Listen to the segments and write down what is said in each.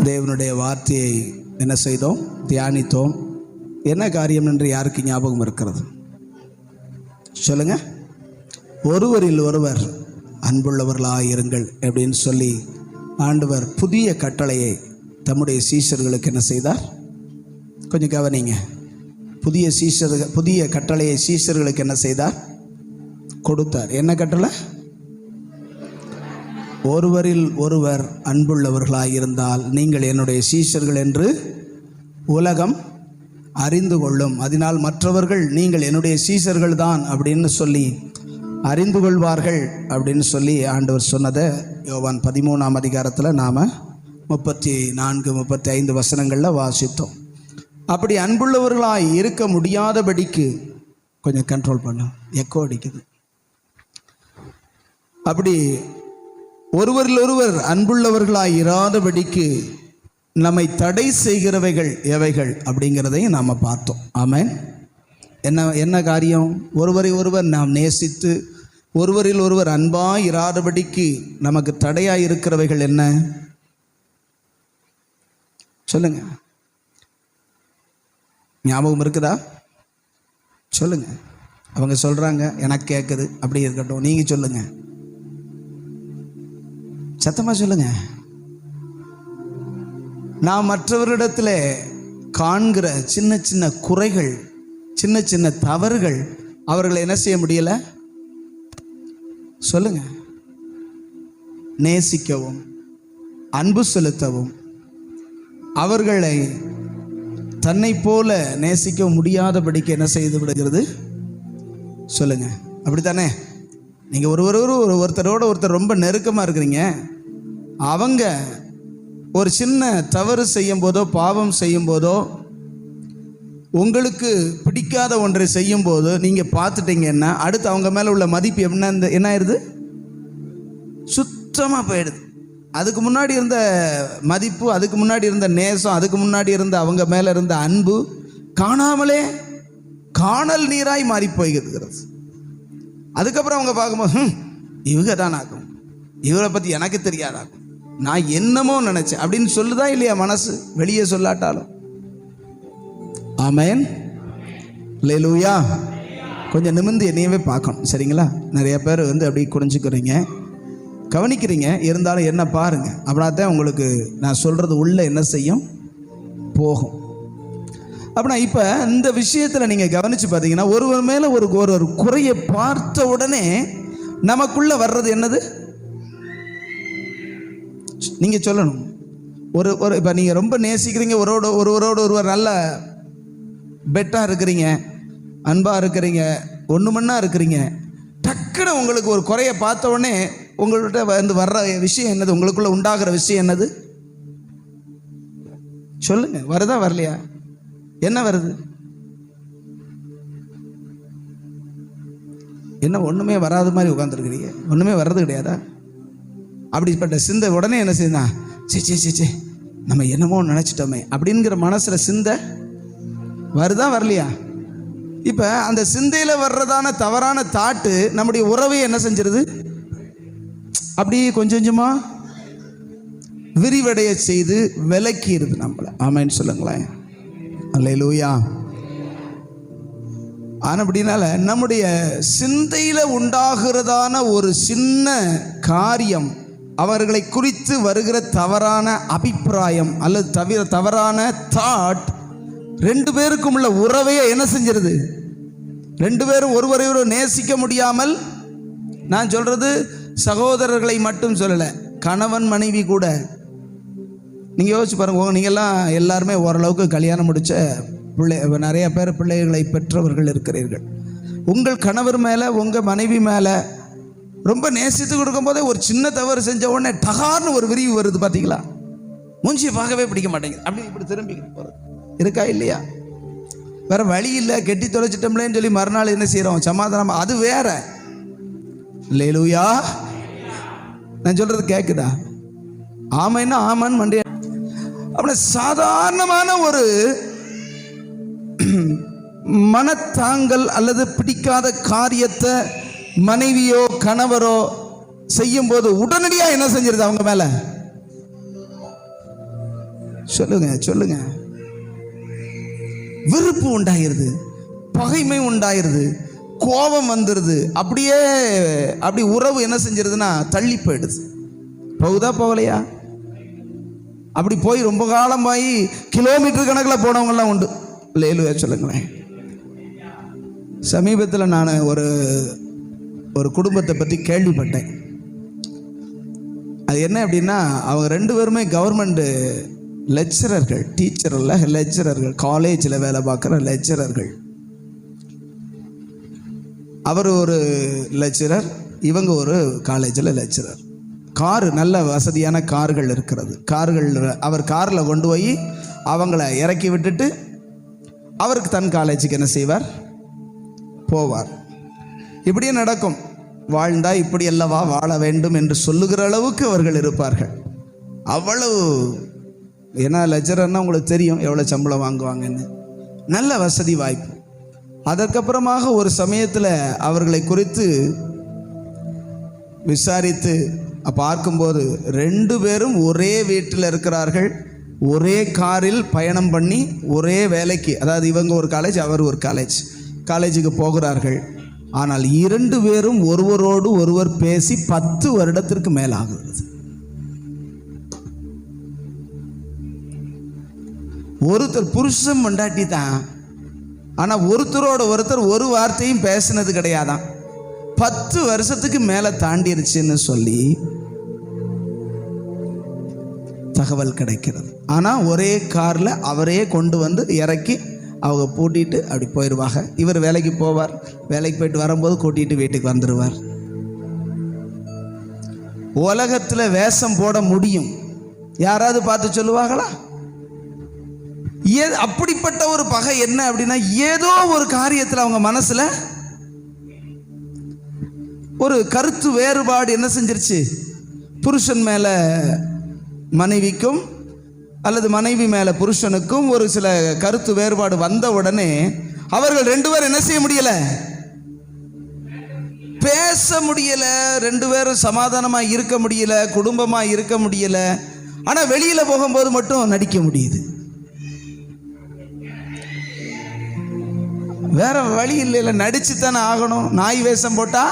தேவனுடைய வார்த்தையை என்ன செய்தோம்? தியானித்தோம். என்ன காரியம் என்று யாருக்கு ஞாபகம் இருக்கிறது? சொல்லுங்க. ஒருவரில் ஒருவர் அன்புள்ளவர்களாக இருங்கள் அப்படின்னு சொல்லி ஆண்டவர் புதிய கட்டளையை தம்முடைய சீஷர்களுக்கு என்ன செய்தார்? கொஞ்சம் கவனிங்க. புதிய கட்டளையை சீஷர்களுக்கு என்ன செய்தார்? கொடுத்தார். என்ன கட்டளை? ஒருவரில் ஒருவர் அன்புள்ளவர்களாக இருந்தால் நீங்கள் என்னுடைய சீஷர்கள் என்று உலகம் அறிந்து கொள்ளும். அதனால் மற்றவர்கள் நீங்கள் என்னுடைய சீஷர்கள் தான் அப்படின்னு சொல்லி அறிந்து கொள்வார்கள் அப்படின்னு சொல்லி ஆண்டவர் சொன்னதை யோவான் 13ஆம் அதிகாரத்தில் நாம் 34-35 வசனங்களில் வாசித்தோம். அப்படி அன்புள்ளவர்களாக இருக்க முடியாதபடிக்கு கொஞ்சம் கண்ட்ரோல் பண்ண எக்கோ அடிக்குது. அப்படி ஒருவரில் ஒருவர் அன்புள்ளவர்களாக இராதபடிக்கு நம்மை தடை செய்கிறவைகள் எவைகள் அப்படிங்கிறதையும் நாம் பார்த்தோம். ஆமென். என்ன காரியம்? ஒருவரை ஒருவர் நாம் நேசித்து ஒருவரில் ஒருவர் அன்பாக இராதபடிக்கு நமக்கு தடையாக இருக்கிறவைகள் என்ன? சொல்லுங்க. ஞாபகம் இருக்குதா? சொல்லுங்க. அவங்க சொல்றாங்க, எனக்கு கேட்குது. அப்படி இருக்கட்டும், நீங்க சொல்லுங்க, சத்தமா சொல்லுங்க. நான் மற்றவரிடத்தில் காண்கிற சின்ன சின்ன குறைகள், சின்ன சின்ன தவறுகள் அவர்களை என்ன செய்ய முடியல? சொல்லுங்க. நேசிக்கவும் அன்பு செலுத்தவும் அவர்களை தன்னை போல நேசிக்க முடியாதபடிக்கு என்ன செய்து விடுகிறது? சொல்லுங்க. அப்படித்தானே? நீங்க ஒருத்தரோட ஒருத்தர் ரொம்ப நெருக்கமாக இருக்கிறீங்க. அவங்க ஒரு சின்ன தவறு செய்யும் போதோ பாவம் செய்யும் போதோ உங்களுக்கு பிடிக்காத ஒன்றை செய்யும் போது நீங்கள் பார்த்துட்டீங்கன்னா அடுத்து அவங்க மேலே உள்ள மதிப்பு என்ன ஆயிடுது? சுத்தமாக போயிடுது. அதுக்கு முன்னாடி இருந்த மதிப்பு, அதுக்கு முன்னாடி இருந்த நேசம், அதுக்கு முன்னாடி இருந்த அவங்க மேலே இருந்த அன்பு காணாமலே காணல் நீராய் மாறி போய்கிறது. அதுக்கப்புறம் அவங்க பார்க்கும்போது இவங்க தான் ஆகும், இவரை பற்றி எனக்கு தெரியாதாகும், நான் என்னமோ நினைச்சேன் அப்படின்னு சொல்லுதா இல்லையா மனசு? வெளியே சொல்லாட்டாலும். ஆமென். அல்லேலூயா. கொஞ்சம் நிமிர்ந்து என்னையவே பார்க்கணும், சரிங்களா? நிறைய பேர் அப்படி குறைஞ்சிக்கிறீங்க, கவனிக்கிறீங்க, இருந்தாலும் என்ன பாருங்க. அப்படின்னா உங்களுக்கு நான் சொல்றது உள்ள என்ன செய்யும்? போகும். அப்படின்னா இப்போ இந்த விஷயத்தில் நீங்கள் கவனித்து பார்த்தீங்கன்னா ஒருவர் மேலே ஒரு குறையை பார்த்த உடனே நமக்குள்ள வர்றது என்னது? நீங்கள் சொல்லணும். ஒரு இப்போ நீங்கள் ரொம்ப நேசிக்கிறீங்க, ஒருவரோடு ஒருவர் நல்ல பெட்டாக இருக்கிறீங்க, அன்பாக இருக்கிறீங்க, ஒன்று மண்ணாக இருக்கிறீங்க. டக்குன்னு உங்களுக்கு ஒரு குறையை பார்த்த உடனே உங்கள்கிட்ட வர்ற விஷயம் என்னது? உங்களுக்குள்ள உண்டாகிற விஷயம் என்னது? சொல்லுங்க. வருதா வரலையா? என்ன வருது? என்ன ஒன்றுமே வராத மாதிரி உட்காந்துருக்கிறீங்க? ஒன்றுமே வர்றது கிடையாதா? அப்படிப்பட்ட சிந்தை உடனே என்ன செய்யுதா? சே நம்ம என்னமோ நினச்சிட்டோமே அப்படிங்கிற மனசில் சிந்தை வருதா வரலையா? இப்போ அந்த சிந்தையில் வர்றதான தவறான தாட்டு நம்முடைய உறவை என்ன செஞ்சிருது? அப்படியே கொஞ்சம் கொஞ்சமாக விரிவடைய செய்து விலக்கிடுது நம்மளை. ஆமென்னு சொல்லுங்களேன். அல்லேலூயா. ஆனால் அப்படினால நம்முடைய சிந்தையில் உண்டாகிறதான ஒரு சின்ன காரியம், அவர்களை குறித்து வருகிற தவறான அபிப்பிராயம் அல்லது தவறான தாட் ரெண்டு பேருக்கும் உள்ள உறவையே என்ன செஞ்சிருது? ரெண்டு பேரும் ஒருவரை நேசிக்க முடியாமல், நான் சொல்றது சகோதரர்களை மட்டும் சொல்லலை, கணவன் மனைவி கூட. நீங்கள் யோசிச்சு பாருங்க. நீங்கள்லாம் எல்லாருமே ஓரளவுக்கு கல்யாணம் முடித்த நிறைய பேர் பிள்ளைகளை பெற்றவர்கள் இருக்கிறீர்கள். உங்கள் கணவர் மேலே உங்கள் மனைவி மேலே ரொம்ப நேசித்து கொடுக்கும் போதே ஒரு சின்ன தவறு செஞ்ச உடனே டகார்னு ஒரு விரிவு வருது. பார்த்தீங்களா? மூஞ்சியை பார்க்கவே பிடிக்க மாட்டேங்குது. அப்படி இப்படி திரும்பி போகிறது இருக்கா இல்லையா? வேற வழி இல்லை, கெட்டி தொலைச்சிட்டோம்லேன்னு சொல்லி மறுநாள் என்ன செய்கிறோம்? சமாதானம். அது வேற. அல்லேலூயா. நான் சொல்றது கேட்குதா? ஆமைன்னா ஆமான்னு மண்டிய. அப்படி சாதாரணமான ஒரு மனத்தாங்கல் அல்லது பிடிக்காத காரியத்தை மனைவியோ கணவரோ செய்யும் போது உடனடியாக என்ன செஞ்சிருது? அவங்க மேல சொல்லுங்க சொல்லுங்க. வெறுப்பு உண்டாயிருது, பகைமை உண்டாயிருது, கோபம் வந்துடுது. அப்படி உறவு என்ன செஞ்சிருதுன்னா தள்ளி போயிடுது. போகுதா போகலையா? அப்படி போய் ரொம்ப காலமாகி கிலோமீட்டர் கணக்கில் போனவங்கெல்லாம் உண்டு. லேலுவே சொல்லுங்களேன். சமீபத்தில் நான் ஒரு குடும்பத்தை பற்றி கேள்விப்பட்டேன். அது என்ன அப்படின்னா, அவங்க 2 பேருமே கவர்மெண்ட் லெக்சரர்கள், டீச்சர் இல்லை லெக்சரர்கள், காலேஜில் வேலை பார்க்குற லெக்சரர்கள். அவர் ஒரு லெக்சரர், இவங்க ஒரு காலேஜில் லெக்சரர். காரு நல்ல வசதியான கார்கள் இருக்கிறது. அவர் காரில் கொண்டு போய் அவங்கள இறக்கி விட்டுட்டு அவருக்கு தன் காலேஜுக்கு என்ன செய்வார், போவார். இப்படியே நடக்கும். வாழ்ந்தா இப்படி அல்லவா வாழ வேண்டும் என்று சொல்லுகிற அளவுக்கு அவர்கள் இருப்பார்கள். அவ்வளவு, ஏன்னா லெக்சரர்னா உங்களுக்கு தெரியும் எவ்வளோ சம்பளம் வாங்குவாங்கன்னு. நல்ல வசதி வாய்ப்பு. அதற்கப்புறமாக ஒரு சமயத்தில் அவர்களை குறித்து விசாரித்து பார்க்கும்போது 2 பேரும் ஒரே வீட்டில் இருக்கிறார்கள், ஒரே காரில் பயணம் பண்ணி ஒரே வேலைக்கு, அதாவது இவங்க ஒரு காலேஜ் அவர் ஒரு காலேஜுக்கு போகிறார்கள். ஆனால் 2 பேரும் ஒருவரோடு ஒருவர் பேசி 10 வருடத்திற்கு மேலாகிறது. ஒருத்தர் புருஷன் பொண்டாட்டி தான், ஆனால் ஒருத்தரோட ஒருத்தர் ஒரு வார்த்தையும் பேசினது கிடையாதான். 10 வருஷத்துக்கு மேலே தாண்டிருச்சுன்னு சொல்லி தகவல் கிடைக்கிறது. ஆனால் ஒரே காரில் அவரே கொண்டு வந்து இறக்கி அவங்க பூட்டிட்டு அப்படி போயிடுவாங்க. இவர் வேலைக்கு போவார், வேலைக்கு போயிட்டு வரும்போது கூட்டிகிட்டு வீட்டுக்கு வந்துடுவார். உலகத்தில் வேஷம் போட முடியும், யாராவது பார்த்து சொல்லுவாங்களா? அப்படிப்பட்ட ஒரு பகை என்ன அப்படின்னா, ஏதோ ஒரு காரியத்தில் அவங்க மனசில் ஒரு கருத்து வேறுபாடு என்ன செஞ்சிருச்சு. புருஷன் மேலே மனைவிக்கும் அல்லது மனைவி மேலே புருஷனுக்கும் ஒரு சில கருத்து வேறுபாடு வந்த உடனே அவர்கள் 2 பேரும் என்ன செய்ய முடியல, பேச முடியல. 2 பேரும் சமாதானமாக இருக்க முடியல, குடும்பமாக இருக்க முடியல. ஆனால் வெளியில் போகும்போது மட்டும் நடிக்க முடியுது. வேற வழி இல்லை, நடிச்சு தானே ஆகணும். நாய் வேஷம் போட்டா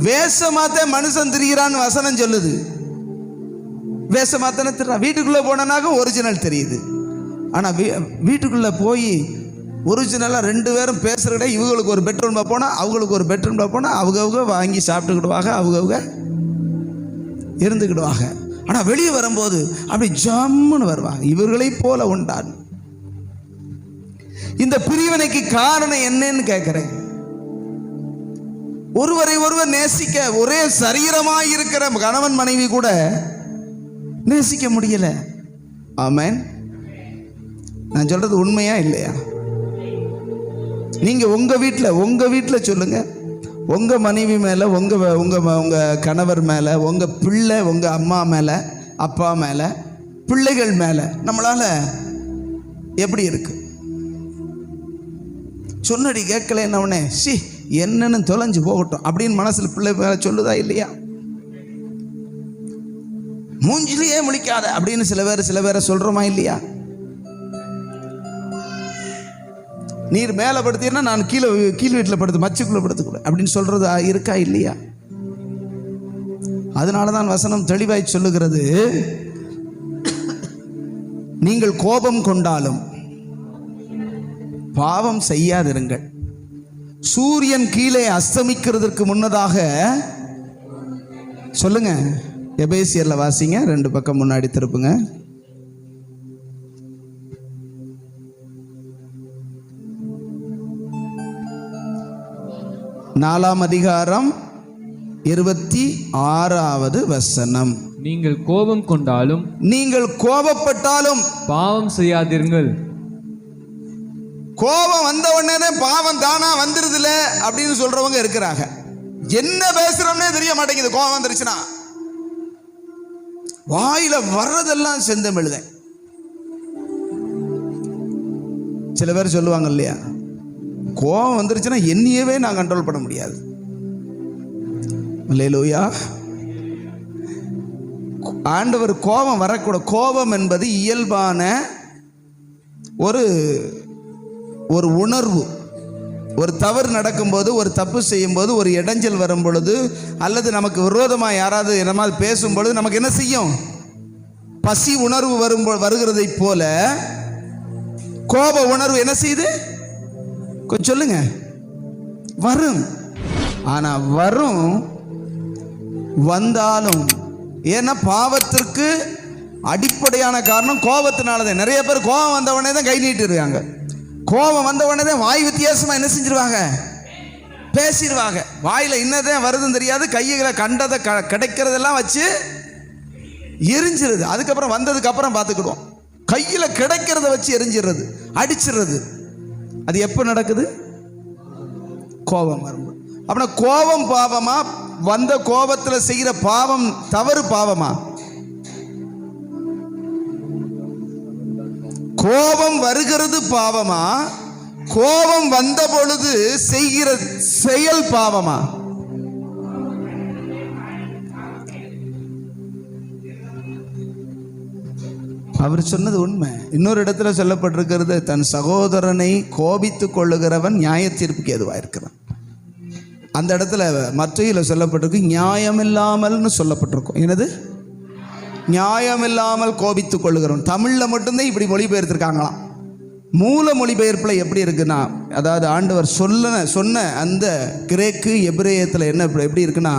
வேஷமாத்த மனுஷன் திரிகிறான்னு வசனம் சொல்லுது. வேஷமாத்தானே திரிறான். வீட்டுக்குள்ளே போனாக்க ஒரிஜினல் தெரியுது. ஆனால் வீட்டுக்குள்ளே போய் ஒரிஜினலாக 2 பேரும் பேசுகிறத, இவங்களுக்கு ஒரு பெட்ரூமில் போனால் அவங்களுக்கு ஒரு பெட்ரூமில் போனால் அவங்க வாங்கி சாப்பிட்டுக்கிடுவாங்க, அவங்க இருந்துக்கிடுவாங்க. ஆனால் வெளியே வரும்போது அப்படி ஜம்முன்னு வருவாங்க. இவர்களை போல உண்டான். இந்த பிரிவினைக்கு காரணம் என்னன்னு கேட்கிறேன். ஒருவரை ஒருவர் நேசிக்க, ஒரே சரீரமாய் இருக்கிற கணவன் மனைவி கூட நேசிக்க முடியல. ஆமென். நான் சொல்றது உண்மையா இல்லையா? நீங்க உங்க வீட்டில் சொல்லுங்க. உங்க மனைவி மேல, உங்க கணவர் மேல, உங்க பிள்ளை, உங்க அம்மா மேல, அப்பா மேல, பிள்ளைகள் மேல நம்மளால எப்படி இருக்கு? சொன்னடி கேட்கல என்னவனே, என்னன்னு தொலைஞ்சு போகட்டும் அப்படின்னு மனசுல பிள்ளை மேல சொல்லுதா இல்லையா? மூஞ்சிலேயே முழிக்காத அப்படின்னு சில பேரை சொல்றோமா இல்லையா? நீர் மேலே படுத்தீங்கன்னா நான் கீழ் வீட்டில் படுத்து மச்சுக்குள்ள படுத்துக்கூட அப்படின்னு சொல்றது இருக்கா இல்லையா? அதனாலதான் வசனம் தெளிவாய் சொல்லுகிறது, நீங்கள் கோபம் கொண்டாலும் பாவம் செய்யாதிருங்கள். சூரியன் கீழே அஸ்தமிக்கிறதுக்கு முன்னதாக சொல்லுங்க. எபேசியர்ல வாசிங்க, 2 பக்கம் முன்னாடி திருப்புங்க. நாலாம் அதிகாரம் 26வது வசனம். நீங்கள் கோபம் கொண்டாலும், நீங்கள் கோபப்பட்டாலும் பாவம் செய்யாதீர்கள். கோபம் வந்த உடனே பாவம் தானா வந்துருதுல அப்படின்னு சொல்றவங்க இருக்கிறாங்க. என்ன பேசுறோம்னே தெரிய மாட்டேங்குது. கோபம் வந்துருச்சுன்னா வாயில வர்றதெல்லாம் செந்தமிழுத. சில பேர் சொல்லுவாங்க இல்லையா, கோபம் வந்துருச்சுன்னா என்னையவே நான் கண்ட்ரோல் பண்ண முடியாது. அல்லேலூயா. ஆண்டவர் கோபம் வரக்கூடாது. கோபம் என்பது இயல்பான ஒரு உணர்வு. ஒரு தவறு நடக்கும்போது, ஒரு தப்பு செய்யும்போது, ஒரு இடைஞ்சல் வரும் பொழுது, அல்லது நமக்கு விரோதமாக யாராவது என்னமாவது பேசும்பொழுது நமக்கு என்ன செய்யும்? பசி உணர்வு வருகிறதை போல கோப உணர்வு என்ன செய்யுது? கொஞ்சம் சொல்லுங்க. வரும். ஆனா வந்தாலும், ஏன்னா பாவத்திற்கு அடிப்படையான காரணம் கோபத்தினாலதான். நிறைய பேர் கோபம் வந்தவொடனே தான் கை நீட்டு இருக்காங்க. கோபம் வந்தவொடனே தான் வாய் வித்தியாசமா என்ன செஞ்சிருவாங்க? பேசிடுவாங்க. வாயில இன்னதான் வருதுன்னு தெரியாது, கைகளை கண்டதை கிடைக்கிறதெல்லாம் வச்சு எரிஞ்சிருது. அதுக்கப்புறம் வந்ததுக்கு அப்புறம் பார்த்துக்கிடுவோம். கையில கிடைக்கிறத வச்சு எரிஞ்சிடுறது, அடிச்சிடுறது. அது எப்போ நடக்குது? கோபம் வரும். அப்படின்னா கோபம் பாவமா? வந்த கோபத்தில் செய்கிற பாவம் தவறு பாவமா? கோபம் வருகிறது பாவமா? கோபம் வந்த பொழுது செய்கிற செயல் பாவமா? அவர் சொன்னது உண்மை. இன்னொரு இடத்துல சொல்லப்பட்டிருக்கிறது, தன் சகோதரனை கோபித்துக் கொள்ளுகிறவன் நியாய தீர்ப்புக்கு ஏதுவாயிருக்கிறான். அந்த இடத்துல மற்றையில் சொல்லப்பட்டிருக்கு நியாயமில்லாமல்னு சொல்லப்பட்டிருக்கும். என்னது? நியாயமில்லாமல் கோபித்துக் கொள்ளுகிறவன். தமிழில் மட்டும்தான் இப்படி மொழிபெயர்த்திருக்காங்களாம். மூல மொழிபெயர்ப்பில் எப்படி இருக்குன்னா, அதாவது ஆண்டவர் சொன்ன அந்த கிரேக்கு எபிரேயத்தில் என்ன எப்படி இருக்குன்னா,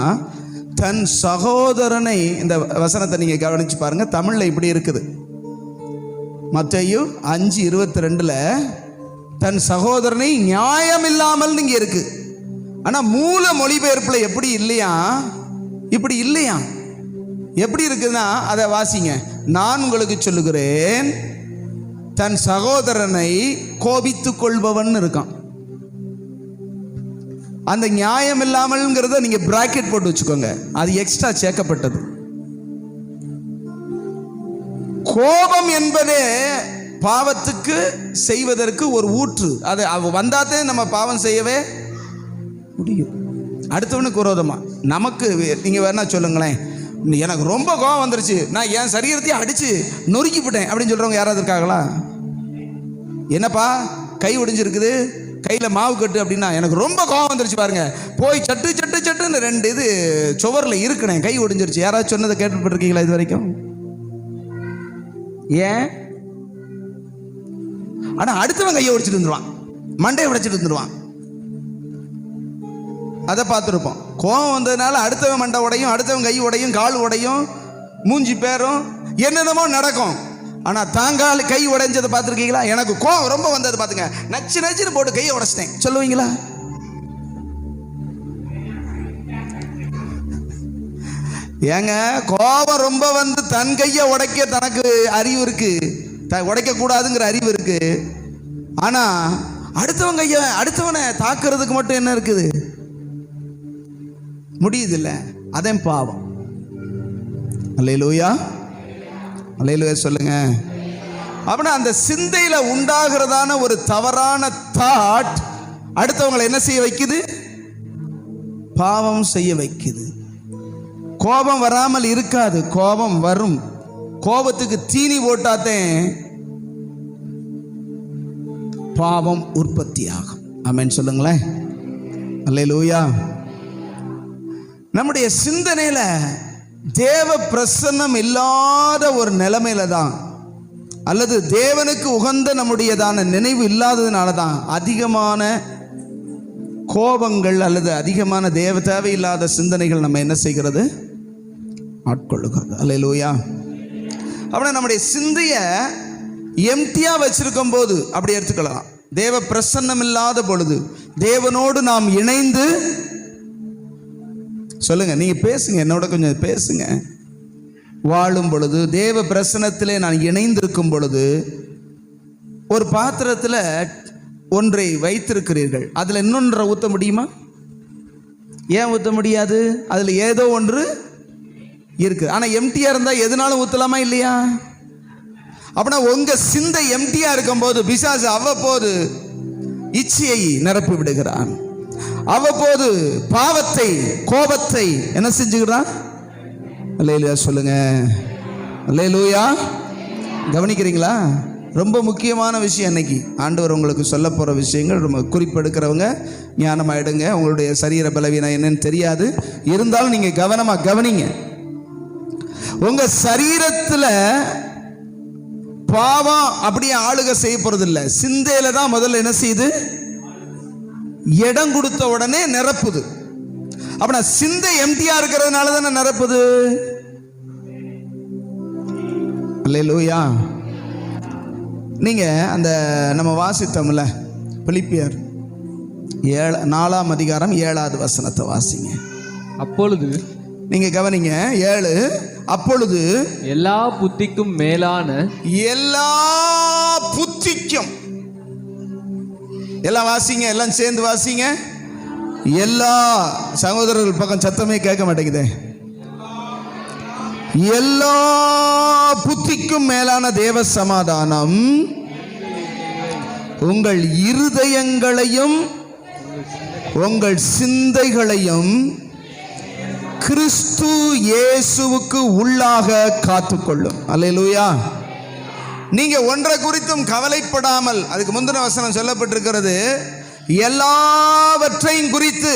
தன் சகோதரனை, இந்த வசனத்தை நீங்கள் கவனித்து பாருங்கள், தமிழில் இப்படி இருக்குது. மத்தேயு 5:22 தன் சகோதரனை நியாயமில்லாமல் இங்கே இருக்கு. ஆனால் மூல மொழிபெயர்ப்பில் எப்படி இல்லையா? இப்படி இல்லையா? எப்படி இருக்குதுன்னா, அதை வாசிங்க. நான் உங்களுக்கு சொல்லுகிறேன், தன் சகோதரனை கோபித்துக் கொள்பவன் இருக்கான். அந்த நியாயம் இல்லாமல்ங்கிறத நீங்க பிராக்கெட் போட்டு வச்சுக்கோங்க, அது எக்ஸ்ட்ரா சேர்க்கப்பட்டது. கோபம் என்பதே பாவத்துக்கு செய்வதற்கு ஒரு ஊற்று. அது வந்தாதே நம்ம பாவம் செய்யவே முடியும். அடுத்தவனுக்கு விரோதமா. நமக்கு நீங்க வேணா சொல்லுங்களேன், எனக்கு ரொம்ப கோபம் வந்துருச்சு, நான் என் சரீரத்தையும் அடிச்சு நொறுக்கி போட்டேன் அப்படின்னு சொல்றவங்க யாராவது இருக்காங்களா? என்னப்பா கை ஒடிஞ்சிருக்குது, கையில மாவு கட்டு அப்படின்னா, எனக்கு ரொம்ப கோபம் வந்துருச்சு பாருங்க, போய் சட்டு சட்டு சட்டுன்னு 2 இது சுவர்ல இருக்குனேன், கை ஒடிஞ்சிருச்சு. யாராவது சொன்னதை கேட்டுப்பட்டிருக்கீங்களா இது வரைக்கும்? ஏன்? ஆனா அடுத்தவன் கையை ஒடிச்சிட்டு வந்துருவான், மண்டையை உடைச்சிட்டு வந்துருவான். அதை பார்த்துருப்போம். கோபம் வந்ததுனால அடுத்தவன் மண்டை உடையும், அடுத்தவன் கை உடையும், கால் உடையும், மூஞ்சி பேரும், என்னென்னமோ நடக்கும். ஆனால் தாங்கால் கை உடைஞ்சதை பார்த்துருக்கீங்களா? எனக்கு கோபம் ரொம்ப வந்தது பார்த்துங்க, நச்சு நச்சுன்னு போட்டு கையை உடைச்சிட்டேன் சொல்லுவீங்களா? ஏங்க, கோபம் ரொம்ப வந்து தன் கையை உடைக்க தனக்கு அறிவு இருக்கு, உடைக்க கூடாதுங்கிற அறிவு இருக்கு. ஆனா அடுத்தவன் கையை, அடுத்தவனை தாக்குறதுக்கு மட்டும் என்ன இருக்குது? முடியுது இல்ல? அதே பாவம். அல்லேலூயா, அல்லேலூயா சொல்லுங்க. அப்படின்னா அந்த சிந்தையில உண்டாகிறதான ஒரு தவறான தாட் அடுத்தவங்களை என்ன செய்ய வைக்குது? பாவம் செய்ய வைக்குது. கோபம் வராமல் இருக்காது, கோபம் வரும். கோபத்துக்கு தீனி போட்டாத்தே பாவம் உற்பத்தி ஆகும். ஆமென் சொல்லுங்களேன். அல்லேலூயா. நம்முடைய சிந்தனையில தேவ பிரசன்னம் இல்லாத ஒரு நிலைமையில தான், அல்லது தேவனுக்கு உகந்த நம்முடையதான நினைவு இல்லாததுனால தான் அதிகமான கோபங்கள் அல்லது அதிகமான தேவையில்லாத சிந்தனைகள் நம்ம என்ன செய்கிறது? ஆட்கொள்ளுகிறது. அல்லேலூயா. அப்படின்னா நம்முடைய சிந்தைய எம்டியா வச்சிருக்கும் போது அப்படி எடுத்துக்கலாம். தேவ பிரசன்னம் இல்லாத பொழுது, தேவனோடு நாம் இணைந்து, சொல்லுங்க, நீங்க பேசுங்க, என்னோட கொஞ்சம் பேசுங்க, வாழும் பொழுது, தேவ பிரசன்னத்திலே நான் இணைந்திருக்கும் பொழுது, ஒரு பாத்திரத்தில் ஒன்றை வைத்திருக்கிறீர்கள், அதில் இன்னொன்றை ஊற்ற முடியுமா? ஏன் ஊற்ற முடியாது? அதில் ஏதோ ஒன்று இருக்கு. ஆனால் எம்டியா இருந்தால் எதுனாலும் ஊற்றலாமா இல்லையா? அப்படின்னா உங்க சிந்தை எம்டியா இருக்கும் போது பிசாசு அவ்வப்போது இச்சையை நிரப்பி விடுகிறான். அவ்வப்போது பாவத்தை, கோபத்தை என்ன செஞ்சுக்கிறான்? அல்லேலூயா சொல்லுங்க. அல்லேலூயா. கவனிக்கிறீங்களா? ரொம்ப முக்கியமான விஷயம் இன்னைக்கு ஆண்டவர் உங்களுக்கு சொல்ல போகிற விஷயங்கள். ரொம்ப குறிப்பெடுக்கிறவங்க ஞானமாயிடுங்க. உங்களுடைய சரீர பலவீனம் என்னன்னு தெரியாது, இருந்தாலும் நீங்கள் கவனமாக கவனிங்க. உங்கள் சரீரத்தில் பாவம் அப்படியே ஆளுகை செய்ய போகிறது இல்லை. சிந்தையில தான் முதல்ல என்ன செய்யுது? இடம் கொடுத்த உடனே நிரப்புது. அப்ப சிந்தை எம்டியா இருக்கிறதுனால தானே நிரப்புது. அல்லேலூயா. நீங்க அந்த நம்ம வாசித்தோம்ல பிலிப்பியர் 4ஆம் அதிகாரம் 7வது வசனத்தை வாசிங்க. அப்பொழுது நீங்க கவனிங்க. 7 அப்பொழுது எல்லா புத்திக்கும் மேலான, எல்லா புத்திக்கும், எல்லாம் வாசிங்க, எல்லாம் சேர்ந்து வாசிங்க. எல்லா சகோதரர்கள் பக்கம் சத்தமே கேட்க மாட்டேங்குதே. எல்லா புத்திக்கும் மேலான தேவ சமாதானம் உங்கள் இருதயங்களையும் உங்கள் சிந்தைகளையும் கிறிஸ்து இயேசுவுக்கு உள்ளாக காத்துக்கொள்ளும். அல்லேலூயா. நீங்க ஒன்றை குறித்தும் கவலைப்படாமல், அதுக்கு முந்தின வசனம் சொல்லப்பட்டிருக்கிறது, எல்லாவற்றையும் குறித்து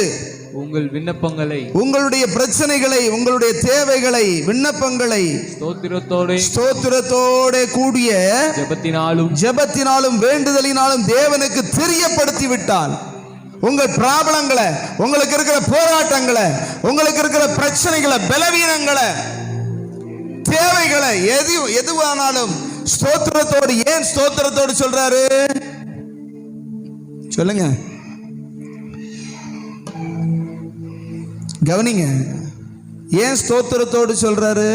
உங்கள் விண்ணப்பங்களை, உங்களுடைய பிரச்சனைகளை, உங்களுடைய தேவைகளை, விண்ணப்பங்களை ஸ்தோத்திரத்தோட கூடிய ஜெபத்தினாலும் வேண்டுதலினாலும் தேவனுக்கு தெரியப்படுத்தி விட்டால், உங்கள் பிராபலங்களை, உங்களுக்கு இருக்கிற போராட்டங்களை, உங்களுக்கு இருக்கிற பிரச்சனைகளை, பலவீனங்களை, தேவைகளை, எதுவானாலும் ஸ்தோத்திரத்தோடு. ஏன் ஸ்தோத்திரத்தோடு சொல்றாரு சொல்லுங்க? கவனிங்க. ஏன் ஸ்தோத்திரத்தோடு சொல்றாரு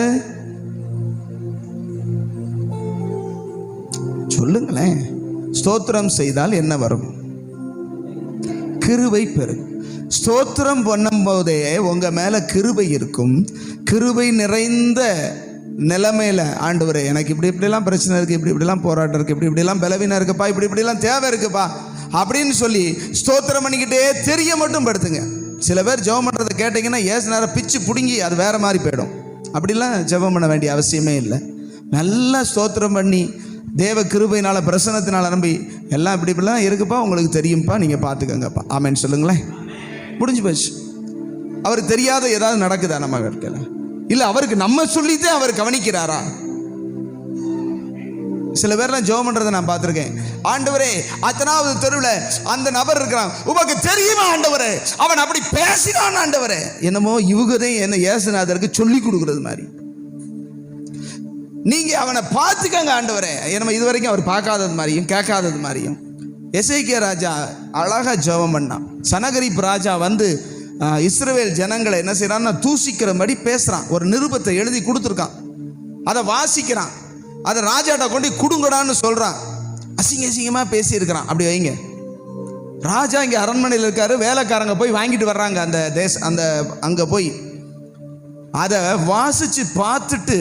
சொல்லுங்களேன். ஸ்தோத்திரம் செய்தால் என்ன வரும்? கிருபை பெறும். ஸ்தோத்திரம் பண்ணும் போதே உங்க மேல கிருபை இருக்கும். கிருபை நிறைந்த நிலைமையில, ஆண்டவரே எனக்கு இப்படி இப்படிலாம் பிரச்சனை இருக்கு, இப்படி இப்படிலாம் போராட்டம் இருக்கு, இப்படி இப்படிலாம் பலவீனம் இருக்குப்பா, இப்படி இப்படிலாம் தேவை இருக்குப்பா அப்படின்னு சொல்லி ஸ்தோத்திரம் பண்ணிக்கிட்டே தெரிய மட்டும் படுத்துங்க. சில பேர் ஜெபம் பண்ணுறதை கேட்டிங்கன்னா ஏசு நேரம் பிச்சு பிடுங்கி அது வேற மாதிரி போயிடும். அப்படிலாம் ஜெபம் பண்ண வேண்டிய அவசியமே இல்லை. நல்லா ஸ்தோத்திரம் பண்ணி தேவ கிருபையினால, பிரசன்னத்தினால நம்பி, எல்லாம் இப்படி இப்படிலாம் இருக்குப்பா, உங்களுக்கு தெரியும்ப்பா, நீங்கள் பார்த்துக்கங்கப்பா, ஆமேன்னு சொல்லுங்களேன். முடிஞ்சு போச்சு. அவருக்கு தெரியாத ஏதாவது நடக்குதா நம்ம வாழ்க்கையில்? இல்லை, அவருக்கு நம்ம சொல்லித்தான் அவர் கவனிக்கிறாரா? சில பேர்லாம் ஜெபம் பண்றதை நான் பார்த்துருக்கேன். ஆண்டவரே, அத்தனாவது தெருவில் அந்த நபர் இருக்கிறான், உமக்கு தெரியுமா ஆண்டவரே, அவன் அப்படி பேசினான் ஆண்டவரே. என்னமோ இவங்கதான் என்ன இயேசுநாதருக்கு சொல்லி கொடுக்கறது மாதிரி. நீங்க அவனை பார்த்துக்கங்க ஆண்டவரே. என்னமோ இதுவரைக்கும் அவர் பார்க்காதது மாதிரியும் கேட்காதது மாதிரியும். எசேக்கியா ராஜா அழகா ஜெபம் பண்ணான். சனகரிப் ராஜா வந்து இஸ்ரவேல் ஜனங்களை என்ன செய்யறான்னா தூசிக்கிறபடி பேசுறான். ஒரு நிருபத்தை எழுதி கொடுத்துருக்கான். அதை வாசிக்கிறான். அதை ராஜாட்ட கொண்டு குடுங்கடான்னு சொல்றான். அசிங்க அசிங்கமா பேசி இருக்கிறான். அப்படி வைங்க. ராஜா இங்க அரண்மனையில் இருக்காரு. வேலைக்காரங்க போய் வாங்கிட்டு வர்றாங்க. அந்த அங்க போய் அதை வாசிச்சு பார்த்துட்டு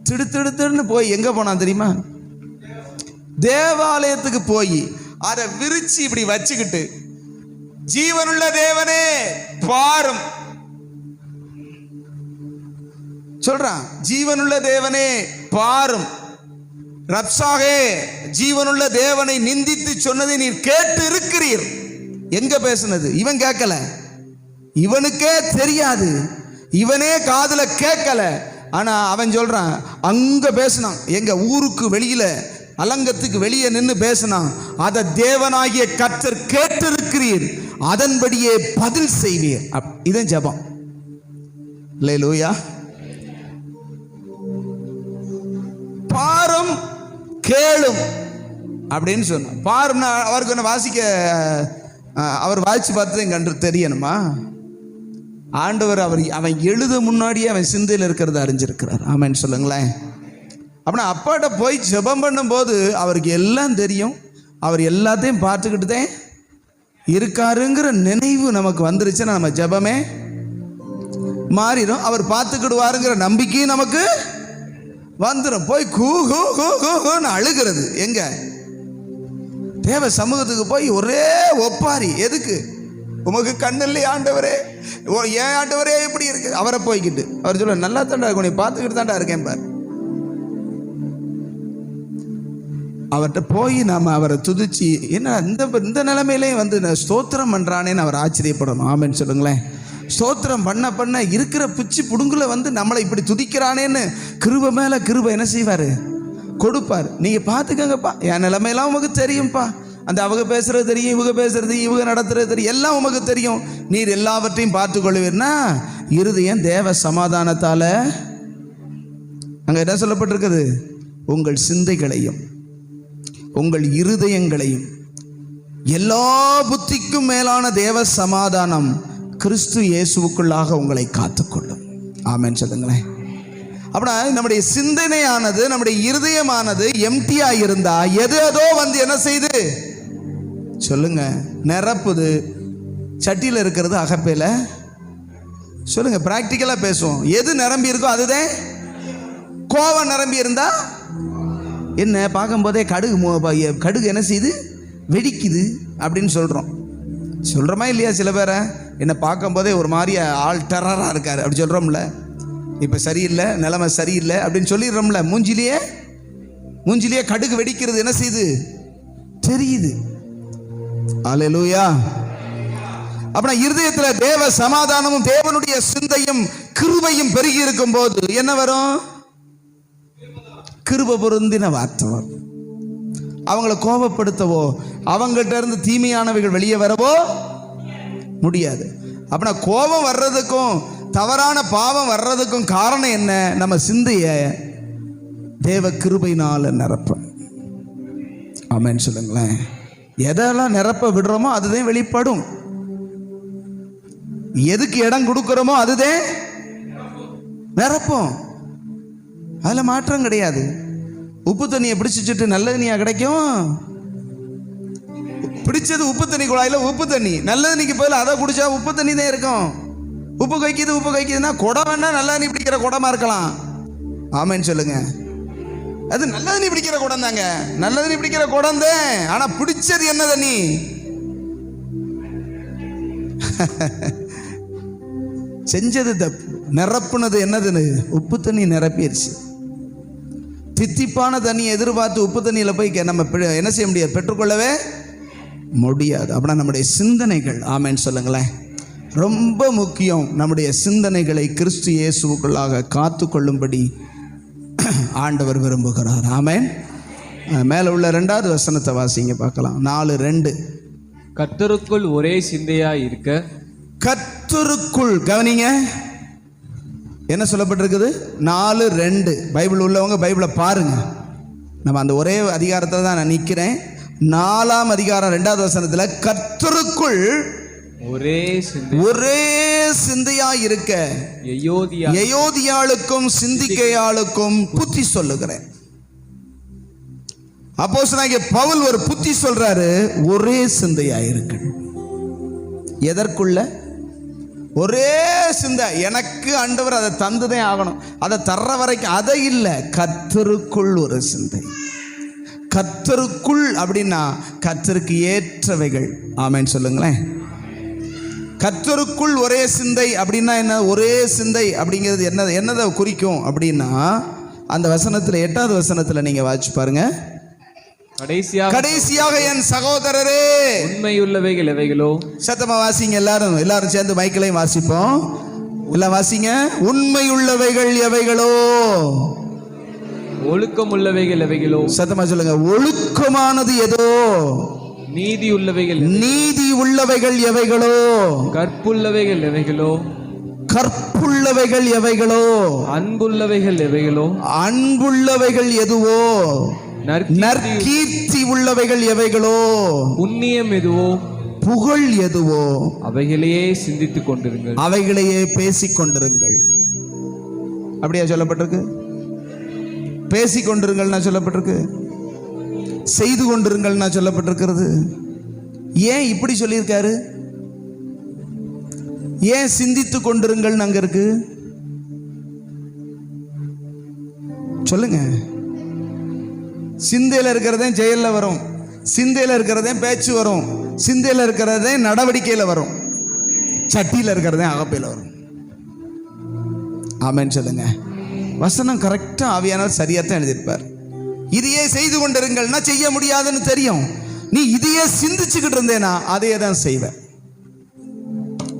திடுத்திடுன்னு போய் எங்க போனான் தெரியுமா? தேவாலயத்துக்கு போய் அதை விரிச்சு இப்படி வச்சுக்கிட்டு, ஜீவனுள்ள தேவனே பாரும் சொல்றான். ஜீவனுள்ள தேவனே பாரும், ரப்சாகே, ஜீவனுள்ள தேவனை நிந்தித்து சொன்னதை நீர் கேட்டு இருக்கிறீர். எங்க பேசுனது? இவன் கேட்கல, இவனுக்கே தெரியாது, இவனே காதுல கேட்கல. ஆனா அவன் சொல்றான், அங்க பேசினான், எங்க ஊருக்கு வெளியில அலங்கத்துக்கு வெளியே நின்று பேசினான். அதை தேவனாகிய கர்த்தர் கேட்டிருக்கிறீர், அதன்படியே பதில் செய்வீர். இதன் ஜெபம். அல்லேலூயா. பாரும் கேளும் அப்படின்னு சொன்ன. பாரும்னா அவருக்கு என்ன வாசிக்க, அவர் வாசிச்சு பார்த்து கண்டு தெரியணுமா? ஆண்டவர் அவன் எழுத முன்னாடியே அவன் சிந்தையில் இருக்கிறத அறிஞ்சிருக்கிறார். ஆமென் சொல்லுங்களேன். அப்படின்னா அப்பாட்ட போய் ஜெபம் பண்ணும்போது அவருக்கு எல்லாம் தெரியும். அவர் எல்லாத்தையும் பார்த்துக்கிட்டு தான் இருக்காருங்கிற நினைவு நமக்கு வந்துருச்சுன்னா நம்ம ஜெபமே மாறிடும். அவர் பார்த்துக்கிடுவாருங்கிற நம்பிக்கையும் நமக்கு வந்துடும். போய் கூன்னு அழுகிறது எங்க? தேவ சமூகத்துக்கு போய் ஒரே ஒப்பாரி. எதுக்கு? உமக்கு கண்ணு இல்லையா ஆண்டவரே? ஏன் ஆண்டவரே இப்படி இருக்கு? அவரை போய்கிட்டு அவர் சொல்ல, நல்லா தாண்டா இருக்கும், நீ பார்த்துக்கிட்டு தாண்டா இருக்கேன் பார். அவர்கிட்ட போய் நாம அவரை துதிச்சு, என்ன இந்த நிலைமையிலேயே வந்து ஸ்தோத்திரம் பண்றானேன்னு அவர் ஆச்சரியப்படணும். ஆமென்னு சொல்லுங்களேன். ஸ்தோத்திரம் பண்ண பண்ண இருக்கிற பிச்சு புடுங்குல வந்து நம்மளை இப்படி துதிக்கிறானேன்னு கிருபை மேல கிருபை என்ன செய்வாரு? கொடுப்பார். நீங்க பார்த்துக்கங்கப்பா, என் நிலைமையெல்லாம் உமக்கு தெரியும்ப்பா. அந்த அவங்க பேசுறது தெரியும், இவங்க பேசுறது, இவங்க நடத்துறது தெரியும், எல்லாம் உமக்கு தெரியும். நீர் எல்லாவற்றையும் பார்த்து கொள்வீர்னா இருதயம் தேவ சமாதானத்தால, அங்க என்ன சொல்லப்பட்டிருக்குது? உங்கள் சிந்தைகளையும் உங்கள் இருதயங்களையும் எல்லா புத்திக்கும் மேலான தேவ சமாதானம் கிறிஸ்து இயேசுவுக்குள்ளாக உங்களை காத்துக்கொள்ளும். ஆமென் சொல்லுங்களேன். அப்படின்னா நம்முடைய சிந்தனையானது, நம்முடைய இருதயமானது எம்டியா இருந்தா எது ஏதோ வந்து என்ன செய்து சொல்லுங்க நிரப்புது. சட்டியில் இருக்கிறது அகப்பையில் சொல்லுங்க, பிராக்டிக்கலா பேசுவோம். எது நிரம்பி இருக்கோ அதுதான். கோவம் நிரம்பி இருந்தா என்ன பார்க்கும்போதே கடுகு என்ன செய்யுது? வெடிக்குது அப்படின்னு சொல்கிறோமா இல்லையா? சில பேரை என்னை பார்க்கும்போதே ஒரு மாதிரி ஆள் டெரராக இருக்கார் அப்படி சொல்கிறோம்ல. இப்போ சரியில்லை, நிலைமை சரியில்லை அப்படின்னு சொல்லிடுறோம்ல. மூஞ்சிலேயே கடுகு வெடிக்கிறது என்ன செய்யுது? தெரியுது. அல்லேலூயா. அப்படின்னா இருதயத்தில் தேவ சமாதானமும் தேவனுடைய சிந்தையும் கிருபையும் பெருகி இருக்கும் போது என்ன வரும்? கிருபை பொருந்தின வார்த்தை வரும். அவங்களை கோபப்படுத்தவோ அவங்கள்ட்ட இருந்து தீமையானவைகள் வெளியே வரவோ முடியாது. அப்படின்னா கோபம் வர்றதுக்கும் தவறான பாவம் வர்றதுக்கும் காரணம் என்ன? நம்ம சிந்தைய தேவ கிருபையினால நிரப்ப. ஆமென் சொல்லுங்களேன். எதெல்லாம் நிரப்ப விடுறோமோ அதுதான் வெளிப்படும். எதுக்கு இடம் கொடுக்கிறோமோ அதுதான் நிரப்போம். அதில் மாற்றம் கிடையாது. உப்பு தண்ணியை பிடிச்சிட்டு நல்ல தண்ணியா கிடைக்கும்? பிடிச்சது உப்பு தண்ணி குழாயில் உப்பு தண்ணி, நல்ல தண்ணிக்கு போயில அதை குடிச்சா உப்பு தண்ணி தான் இருக்கும். உப்பு கைக்குதுன்னா குடம் வேணா நல்ல தண்ணி பிடிக்கிற குடமா இருக்கலாம். ஆமென்னு சொல்லுங்க. அது நல்ல தண்ணி பிடிக்கிற குடம் தாங்க, நல்ல தண்ணி பிடிக்கிற குடம் தான். ஆனா பிடிச்சது என்ன தண்ணி? செஞ்சது தப்பு, நிரப்புனது என்னதுன்னு உப்பு தண்ணி நிரப்பிடுச்சு. தித்திப்பான தண்ணி எதிர்பார்த்து உப்பு தண்ணியில் போய் நம்ம என்ன செய்ய முடியாது? பெற்றுக்கொள்ளவே முடியாது. அப்படின்னா நம்முடைய சிந்தனைகள், ஆமென் சொல்லுங்களேன், ரொம்ப முக்கியம். நம்முடைய சிந்தனைகளை கிறிஸ்து இயேசுவுக்குள்ளாக காத்து கொள்ளும்படி ஆண்டவர் விரும்புகிறார். ஆமென். மேலே உள்ள 2வது வசனத்தை வாசிங்க பார்க்கலாம். 4:2. கர்த்தருக்குள் ஒரே சிந்தையா இருக்க. கர்த்தருக்குள் கவனிங்க என்ன சொல்லப்பட்டிருக்குது? 4:2. பைபிள் உள்ளவங்க பைபிளை பாருங்க. நம்ம அந்த ஒரே அதிகாரத்தில் தான் நான் நிற்கிறேன். 4ஆம் அதிகாரம் 2வது வசனத்தில் கர்த்தருக்குள் ஒரே சிந்தையா இருக்க யெயோதியாளுக்கும் சிந்திக்கையாளுக்கும் புத்தி சொல்லுகிறேன். அப்போஸ்தலனாகிய பவுல் ஒரு புத்தி சொல்றாரு. ஒரே சிந்தையா இருக்கு. எதற்குள்ள? ஒரே சிந்தை. எனக்கு ஆண்டவர் அதை தந்துதான் ஆகணும், அதை தர்ற வரைக்கும் அதை இல்லை. கர்த்தருக்குள் ஒரு சிந்தை. கர்த்தருக்குள் அப்படின்னா கர்த்தருக்கு ஏற்றவைகள். ஆமென் சொல்லுங்களேன். கர்த்தருக்குள் ஒரே சிந்தை அப்படின்னா என்ன? ஒரே சிந்தை அப்படிங்கிறது என்னதை குறிக்கும் அப்படின்னா, அந்த வசனத்தில் 8வது வசனத்தில் நீங்க வாசிச்சு பாருங்க. கடைசியாக என் சகோதரரே, உண்மையுள்ளவைகள் எவைகளோ. சத்தமா வாசிங்க. எல்லாரும் சேர்ந்து மைக்கிலையும் வாசிப்போம். எல்லாம் வாசிங்க. உண்மையுள்ளவைகள் எவைகளோ, ஒழுக்கம் உள்ளவைகள் எவைகளோ. சத்தமா சொல்லுங்க. ஒழுக்கமானது எதோ, நீதி உள்ளவைகள் எவைகளோ, கற்புள்ளவைகள் எவைகளோ, கற்புள்ளவைகள் எவைகளோ, அன்புள்ளவைகள் எவைகளோ, அன்புள்ளவைகள் எதுவோ, நற்கீர்த்தி உள்ளவைகள் எவைகளோ, புண்ணியம் எதுவோ, புகழ் எதுவோ, அவைகளையே சிந்தித்துக் கொண்டிருங்கள், அவைகளையே பேசிக் கொண்டிருங்கள். அப்படியா சொல்லப்பட்டிருக்கு? பேசிக் கொண்டிருங்கள் சொல்லப்பட்டிருக்கு. செய்து கொண்டிருங்கள் சொல்லப்பட்டிருக்கிறது. ஏன் இப்படி சொல்லியிருக்காரு? ஏன் சிந்தித்து கொண்டிருங்கள் அங்க இருக்கு? சொல்லுங்க. சிந்தையில் இருக்கிறதே செயல்ல வரும், சிந்தையில் இருக்கிறதே பேச்சு வரும், சிந்தையில் இருக்கிறதே நடவடிக்கையில் வரும். சட்டியில் இருக்கிறதே அகப்பையில் வரும். ஆமென் சொல்லுங்க. வசனம் கரெக்டாக ஆவியானவர் சரியாக தான் எழுதியிருப்பார். இதையே செய்து கொண்டிருங்கள்னா செய்ய முடியாதுன்னு தெரியும். நீ இதையே சிந்திச்சுக்கிட்டு இருந்தேனா அதையே தான் செய்வேன்.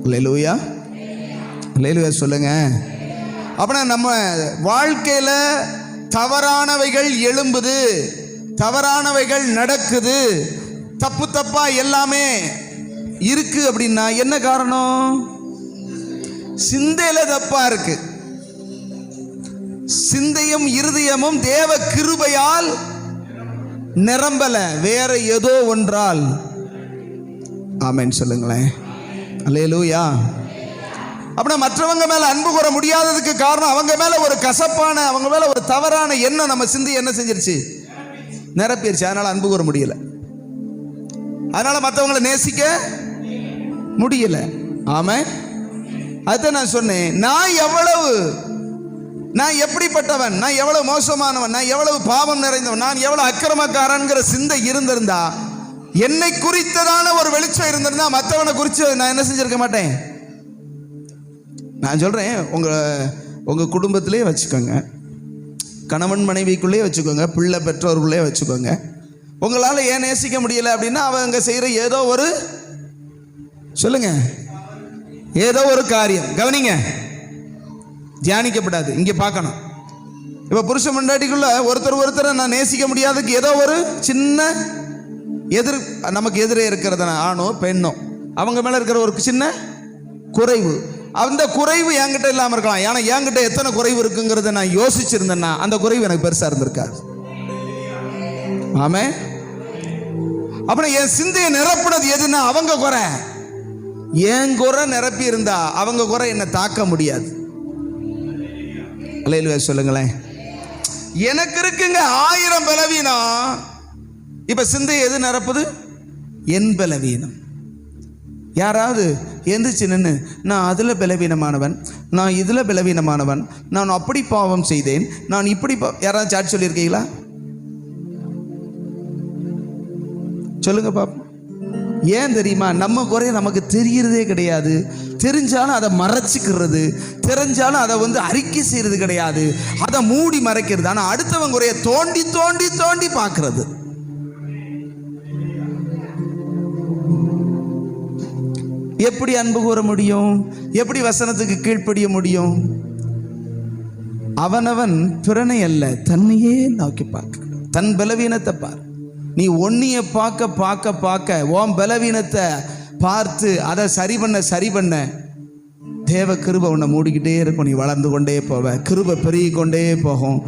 அல்லேலூயா, அல்லேலூயா சொல்லுங்க. அப்படின்னா நம்ம வாழ்க்கையில தவறானவைகள் எழும்புது, தவறானவைகள் நடக்குது, தப்பு தப்பா எல்லாமே இருக்கு அப்படின்னா என்ன காரணம்? சிந்தையில தப்பா இருக்கு. சிந்தையும் இருதயமும் தேவ கிருபையால் நிரம்பல, வேற ஏதோ ஒன்றால். ஆமென் சொல்லுங்களேன். அல்லேலூயா. அப்படின்னா மற்றவங்க மேல அன்பு கூற முடியாததுக்கு காரணம் அவங்க மேல ஒரு கசப்பான, அவங்க மேல ஒரு தவறான எண்ணம் நம்ம சிந்தை என்ன செஞ்சிருச்சு? நிரப்பிருச்சு. அதனால அன்பு கூற முடியல, அதனால மற்றவங்களை நேசிக்க முடியல. ஆமென். அதுதான் நான் சொன்னேன், நான் எப்படிப்பட்டவன், நான் எவ்வளவு மோசமானவன், நான் எவ்வளவு பாவம் நிறைந்தவன், நான் எவ்வளவு அக்கிரமக்காரன்கிற சிந்தை இருந்திருந்தா, என்னை குறித்ததான ஒரு வெளிச்சம் இருந்திருந்தா மற்றவனை குறித்து நான் என்ன செஞ்சிருக்க மாட்டேன். நான் சொல்றேன், உங்க குடும்பத்திலே வச்சுக்கோங்க, கணவன் மனைவிக்குள்ளே வச்சுக்கோங்க, பிள்ளை பெற்றோருக்குள்ளே வச்சுக்கோங்க. உங்களால் ஏன் நேசிக்க முடியல அப்படின்னா அவங்க செய்கிற ஏதோ ஒரு, சொல்லுங்க, ஏதோ ஒரு காரியம். கவனிங்க, தியானிக்கப்படாது, இங்கே பார்க்கணும். இப்போ புருஷன் பொண்டாட்டிக்குள்ள ஒருத்தரை நான் நேசிக்க முடியாததுக்கு ஏதோ ஒரு சின்ன நமக்கு எதிரே இருக்கிறத ஆணோ பெண்ணோ அவங்க மேலே இருக்கிற ஒரு சின்ன குறைவு, அந்த குறைவு என்கிட்ட இல்லாமல் இருக்கலாம். ஏன்னா என்கிட்ட எத்தனை குறைவு இருக்குங்கிறத நான் யோசிச்சிருந்தேன்னா அந்த குறைவு எனக்கு பெருசாக இருந்திருக்காது. ஆமே. அப்புறம் என் சிந்தையை நிரப்புனது எதுன்னா அவங்க குறை. என் குறை நிரப்பி இருந்தா அவங்க குறை என்னை தாக்க முடியாது. அல்லேலூயா சொல்லுங்களேன். எனக்கு இருக்குங்க 1000 பலவீனம். இப்ப சிந்தை எது நிரப்புது? என் பலவீனம். யாராவது எந்திரிச்சு நின்று நான் அதில் பலவீனமானவன், நான் இதில் பலவீனமானவன், நான் அப்படி பாவம் செய்தேன், நான் இப்படி யாராவது சாட்சி சொல்லியிருக்கீங்களா? சொல்லுங்க பாப்போம். ஏன் தெரியுமா? நம்ம குறைய நமக்கு தெரியறதே கிடையாது. தெரிஞ்சாலும் அதை மறைச்சிக்கிறது, தெரிஞ்சாலும் அதை அறிக்கை செய்யறது கிடையாது, அதை மூடி மறைக்கிறது. ஆனால் அடுத்தவங்க குறைய தோண்டி தோண்டி தோண்டி பார்க்கறது. எப்படி அன்பு கூற முடியும்? எப்படி வசனத்துக்கு கீழ்ப்படிய முடியும்? அவனவன் பிறனை அல்ல தன்னையே நோக்கி பார்க்க, தன் பலவீனத்தை பார். நீ ஒன்னிய பார்க்க பார்க்க பார்க்க உன் பலவீனத்தை பார்த்து அதை சரி பண்ண தேவ கிருபை உன்னை மூடிக்கிட்டே இருக்கும். நீ வளர்ந்து கொண்டே போவ, கிருபை பெருகி கொண்டே போகும்.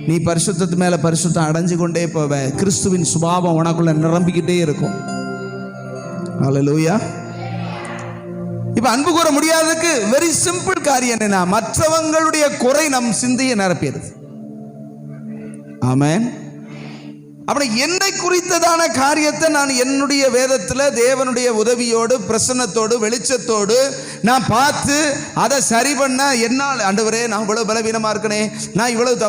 நீ பரிசுத்தத்து மேலே பரிசுத்தம் அடைஞ்சு கொண்டே போவ. கிறிஸ்துவின் சுபாவம் உனக்குள்ள நிரம்பிக்கிட்டே இருக்கும். அல்லேலூயா. இப்ப அன்பு கூற முடியாததுக்கு வெரி சிம்பிள் காரியம் என்னன்னா, மற்றவங்களுடைய குறை நம் சிந்தையை நிரப்பியது. ஆமென். அப்படி என்னை குறித்ததான காரியத்தை நான் என்னுடைய வேதத்தில் தேவனுடைய உதவியோடு, பிரசன்னத்தோடு, வெளிச்சத்தோடு நான் பார்த்து அதை சரி பண்ண என்னால், ஆண்டவரே நான் இவ்வளவு பலவீனமாக இருக்கனே, நான் இவ்வளவு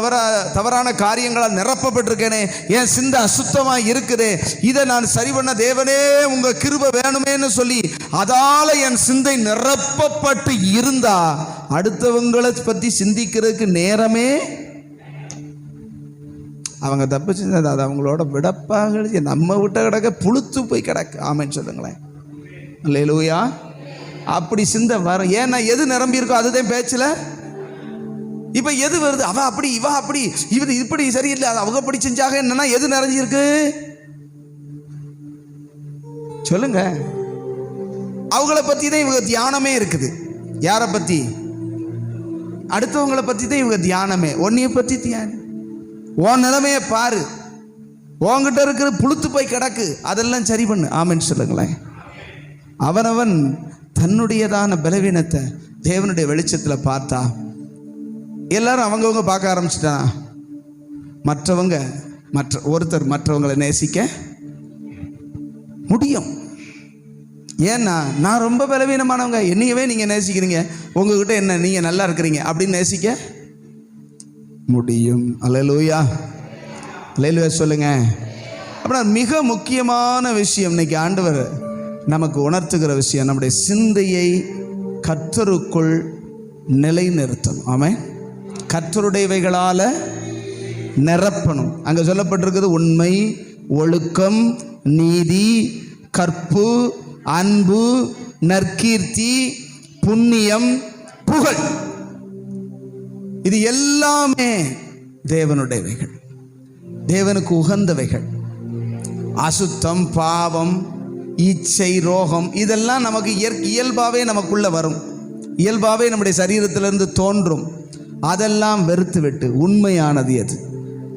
தவறான காரியங்களால் நிரப்பப்பட்டிருக்கேனே, என் சிந்தை அசுத்தமாக இருக்குதே, இதை நான் சரி பண்ண தேவனே உங்கள் கிருபை வேணுமேன்னு சொல்லி அதால் என் சிந்தை நிரப்பப்பட்டு இருந்தா அடுத்தவங்களை பற்றி சிந்திக்கிறதுக்கு நேரமே, அவங்க தப்பு செஞ்சது அது அவங்களோட விடப்பாக நம்ம விட்ட கிடக்க புழுத்து போய் கிடக்கு. ஆமென் சொல்லுங்களேன். அல்லேலூயா. அப்படி சிந்தை வரும். ஏன்னா எது நிரம்பி இருக்கோ அதுதான் பேச்சில். இப்போ எது வருது? அவ அப்படி, இவ அப்படி, இது இப்படி சரியில்லை, அது அவங்க அப்படி செஞ்சாங்க, என்னன்னா எது நிறைஞ்சிருக்கு? சொல்லுங்க. அவங்கள பற்றி தான் இவங்க தியானமே இருக்குது. யாரை பற்றி? அடுத்தவங்களை பற்றி தான் இவங்க தியானமே. உன்னைய பற்றி தியானம். உன் நிலைமையை பாரு, உன்கிட்ட இருக்கிற புழுத்து போய் கிடக்கு, அதெல்லாம் சரி பண்ணு. ஆமென் சொல்லுங்களேன். அவனவன் தன்னுடையதான பலவீனத்தை தேவனுடைய வெளிச்சத்தில் பார்த்தா எல்லாரும் அவங்கவுங்க பார்க்க ஆரம்பிச்சிட்டான். ஒருத்தர் மற்றவங்களை நேசிக்க முடியும். ஏன்னா நான் ரொம்ப பலவீனமானவங்க, என்னையவே நீங்கள் நேசிக்கிறீங்க, உங்ககிட்ட என்ன நீங்கள் நல்லா இருக்கிறீங்க அப்படின்னு நேசிக்க முடியும். அல்லேலூயா. அல்லேலூயா சொல்லுங்க. அப்புறம் மிக முக்கியமான விஷயம் இன்னைக்கு ஆண்டவர் நமக்கு உணர்த்துகிற விஷயம், நம்முடைய சிந்தையை கர்த்தருக்குள் நிலைநிறுத்தணும். ஆமென். கர்த்தருடையவைகளால நிரப்பணும். அங்க சொல்லப்பட்டிருக்கிறது உண்மை, ஒழுக்கம், நீதி, கற்பு, அன்பு, நற்கீர்த்தி, புண்ணியம், புகழ். இது எல்லாமே தேவனுடையவைகள், தேவனுக்கு உகந்தவைகள். அசுத்தம், பாவம், இச்சை, ரோகம் இதெல்லாம் நமக்கு இயல்பாகவே நமக்குள்ள வரும், இயல்பாகவே நம்முடைய சரீரத்திலிருந்து தோன்றும். அதெல்லாம் வெறுத்து விட்டு உண்மையானது எது,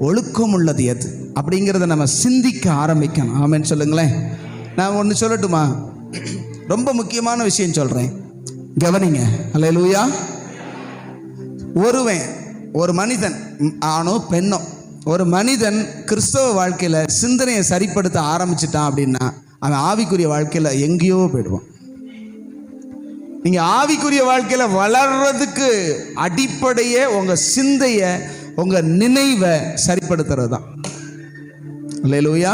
ஒழுக்கம் உள்ளது எது அப்படிங்கிறத நம்ம சிந்திக்க ஆரம்பிக்கணும். ஆமென் சொல்லுங்களேன். நான் ஒன்று சொல்லட்டுமா? ரொம்ப முக்கியமான விஷயம் சொல்கிறேன், கவனிங்க. அல்லேலூயா. ஒரு மனிதன், ஆணோ பெண்ணோ, ஒரு மனிதன் கிறிஸ்தவ வாழ்க்கையில் சிந்தனையை சரிப்படுத்த ஆரம்பிச்சிட்டான் அப்படின்னா அவன் ஆவிக்குரிய வாழ்க்கையில் எங்கேயோ போயிடுவான். நீங்கள் ஆவிக்குரிய வாழ்க்கையில் வளர்றதுக்கு அடிப்படையே உங்கள் சிந்தையை, உங்கள் நினைவை சரிப்படுத்துறது தான். அல்லேலூயா.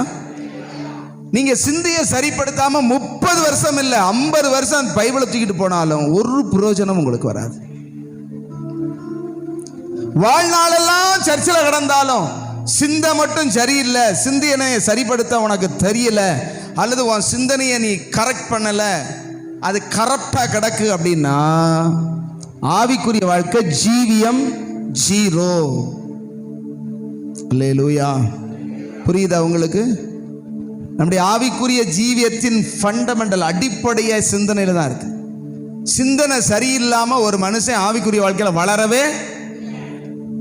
நீங்கள் சிந்தையை சரிப்படுத்தாமல் 30 வருஷம் இல்லை 50 வருஷம் பைபிளை தூக்கிட்டு போனாலும் ஒரு பிரயோஜனம் உங்களுக்கு வராது. வாழ்நாளெல்லாம் சர்ச்சில் கிடந்தாலும் சிந்தை மட்டும் சரியில்லை, சிந்தையை சரிப்படுத்த உனக்கு தெரியல, அல்லது உன் சிந்தனையை நீ கரெக்ட் பண்ணலை, அது கரெக்டாக கிடக்கு அப்படின்னா ஆவிக்குரிய வாழ்க்கை ஜீவியம் 0. அல்லேலூயா. புரியுதா உங்களுக்கு? நம்முடைய ஆவிக்குரிய ஜீவியத்தின் ஃபண்டமெண்டல் அடிப்படைய சிந்தனையில் தான் இருக்கு. சிந்தனை சரியில்லாமல் ஒரு மனுஷன் ஆவிக்குரிய வாழ்க்கையில் வளரவே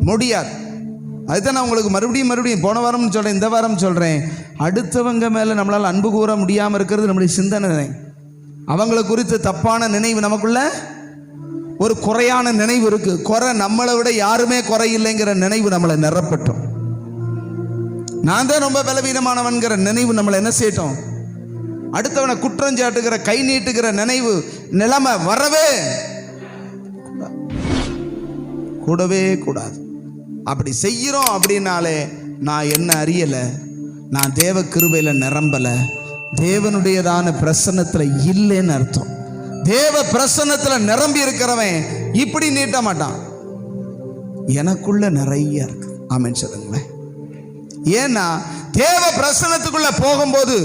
முடியாது. அதுதான் நான் உங்களுக்கு மறுபடியும் போன வாரம் சொல்கிறேன், இந்த வாரம் சொல்கிறேன், அடுத்தவங்க மேலே நம்மளால் அன்பு கூற முடியாமல் இருக்கிறது நம்முடைய சிந்தனை. அவங்கள குறித்து தப்பான நினைவு, நமக்குள்ள ஒரு குறையான நினைவு இருக்கு. குறை நம்மளை விட யாருமே குறையில்லைங்கிற நினைவு நம்மளை நிரப்பட்டோம். நான் தான் ரொம்ப பலவீனமானவன்கிற நினைவு நம்மளை என்ன செய்யட்டும், அடுத்தவனை குற்றம் சாட்டுகிற, கை நீட்டுகிற நினைவு நிலைமை வரவே கூடவே கூடாது. அப்படி செய்கிறோம் அப்படின்னாலே நான் என்ன அறியலை, நான் தேவ கிருபையில் நிரம்பலை, தேவனுடையதான பிரசன்னத்தில் இல்லைன்னு அர்த்தம். தேவ பிரசன்னத்தில் நிரம்பி இருக்கிறவன் இப்படி நீட்ட மாட்டான். எனக்குள்ள நிறைய இருக்கு. ஆமென் சொல்லுங்களேன். ஏன்னா தேவ பிரசன்னத்துக்குள்ள போகும்போது,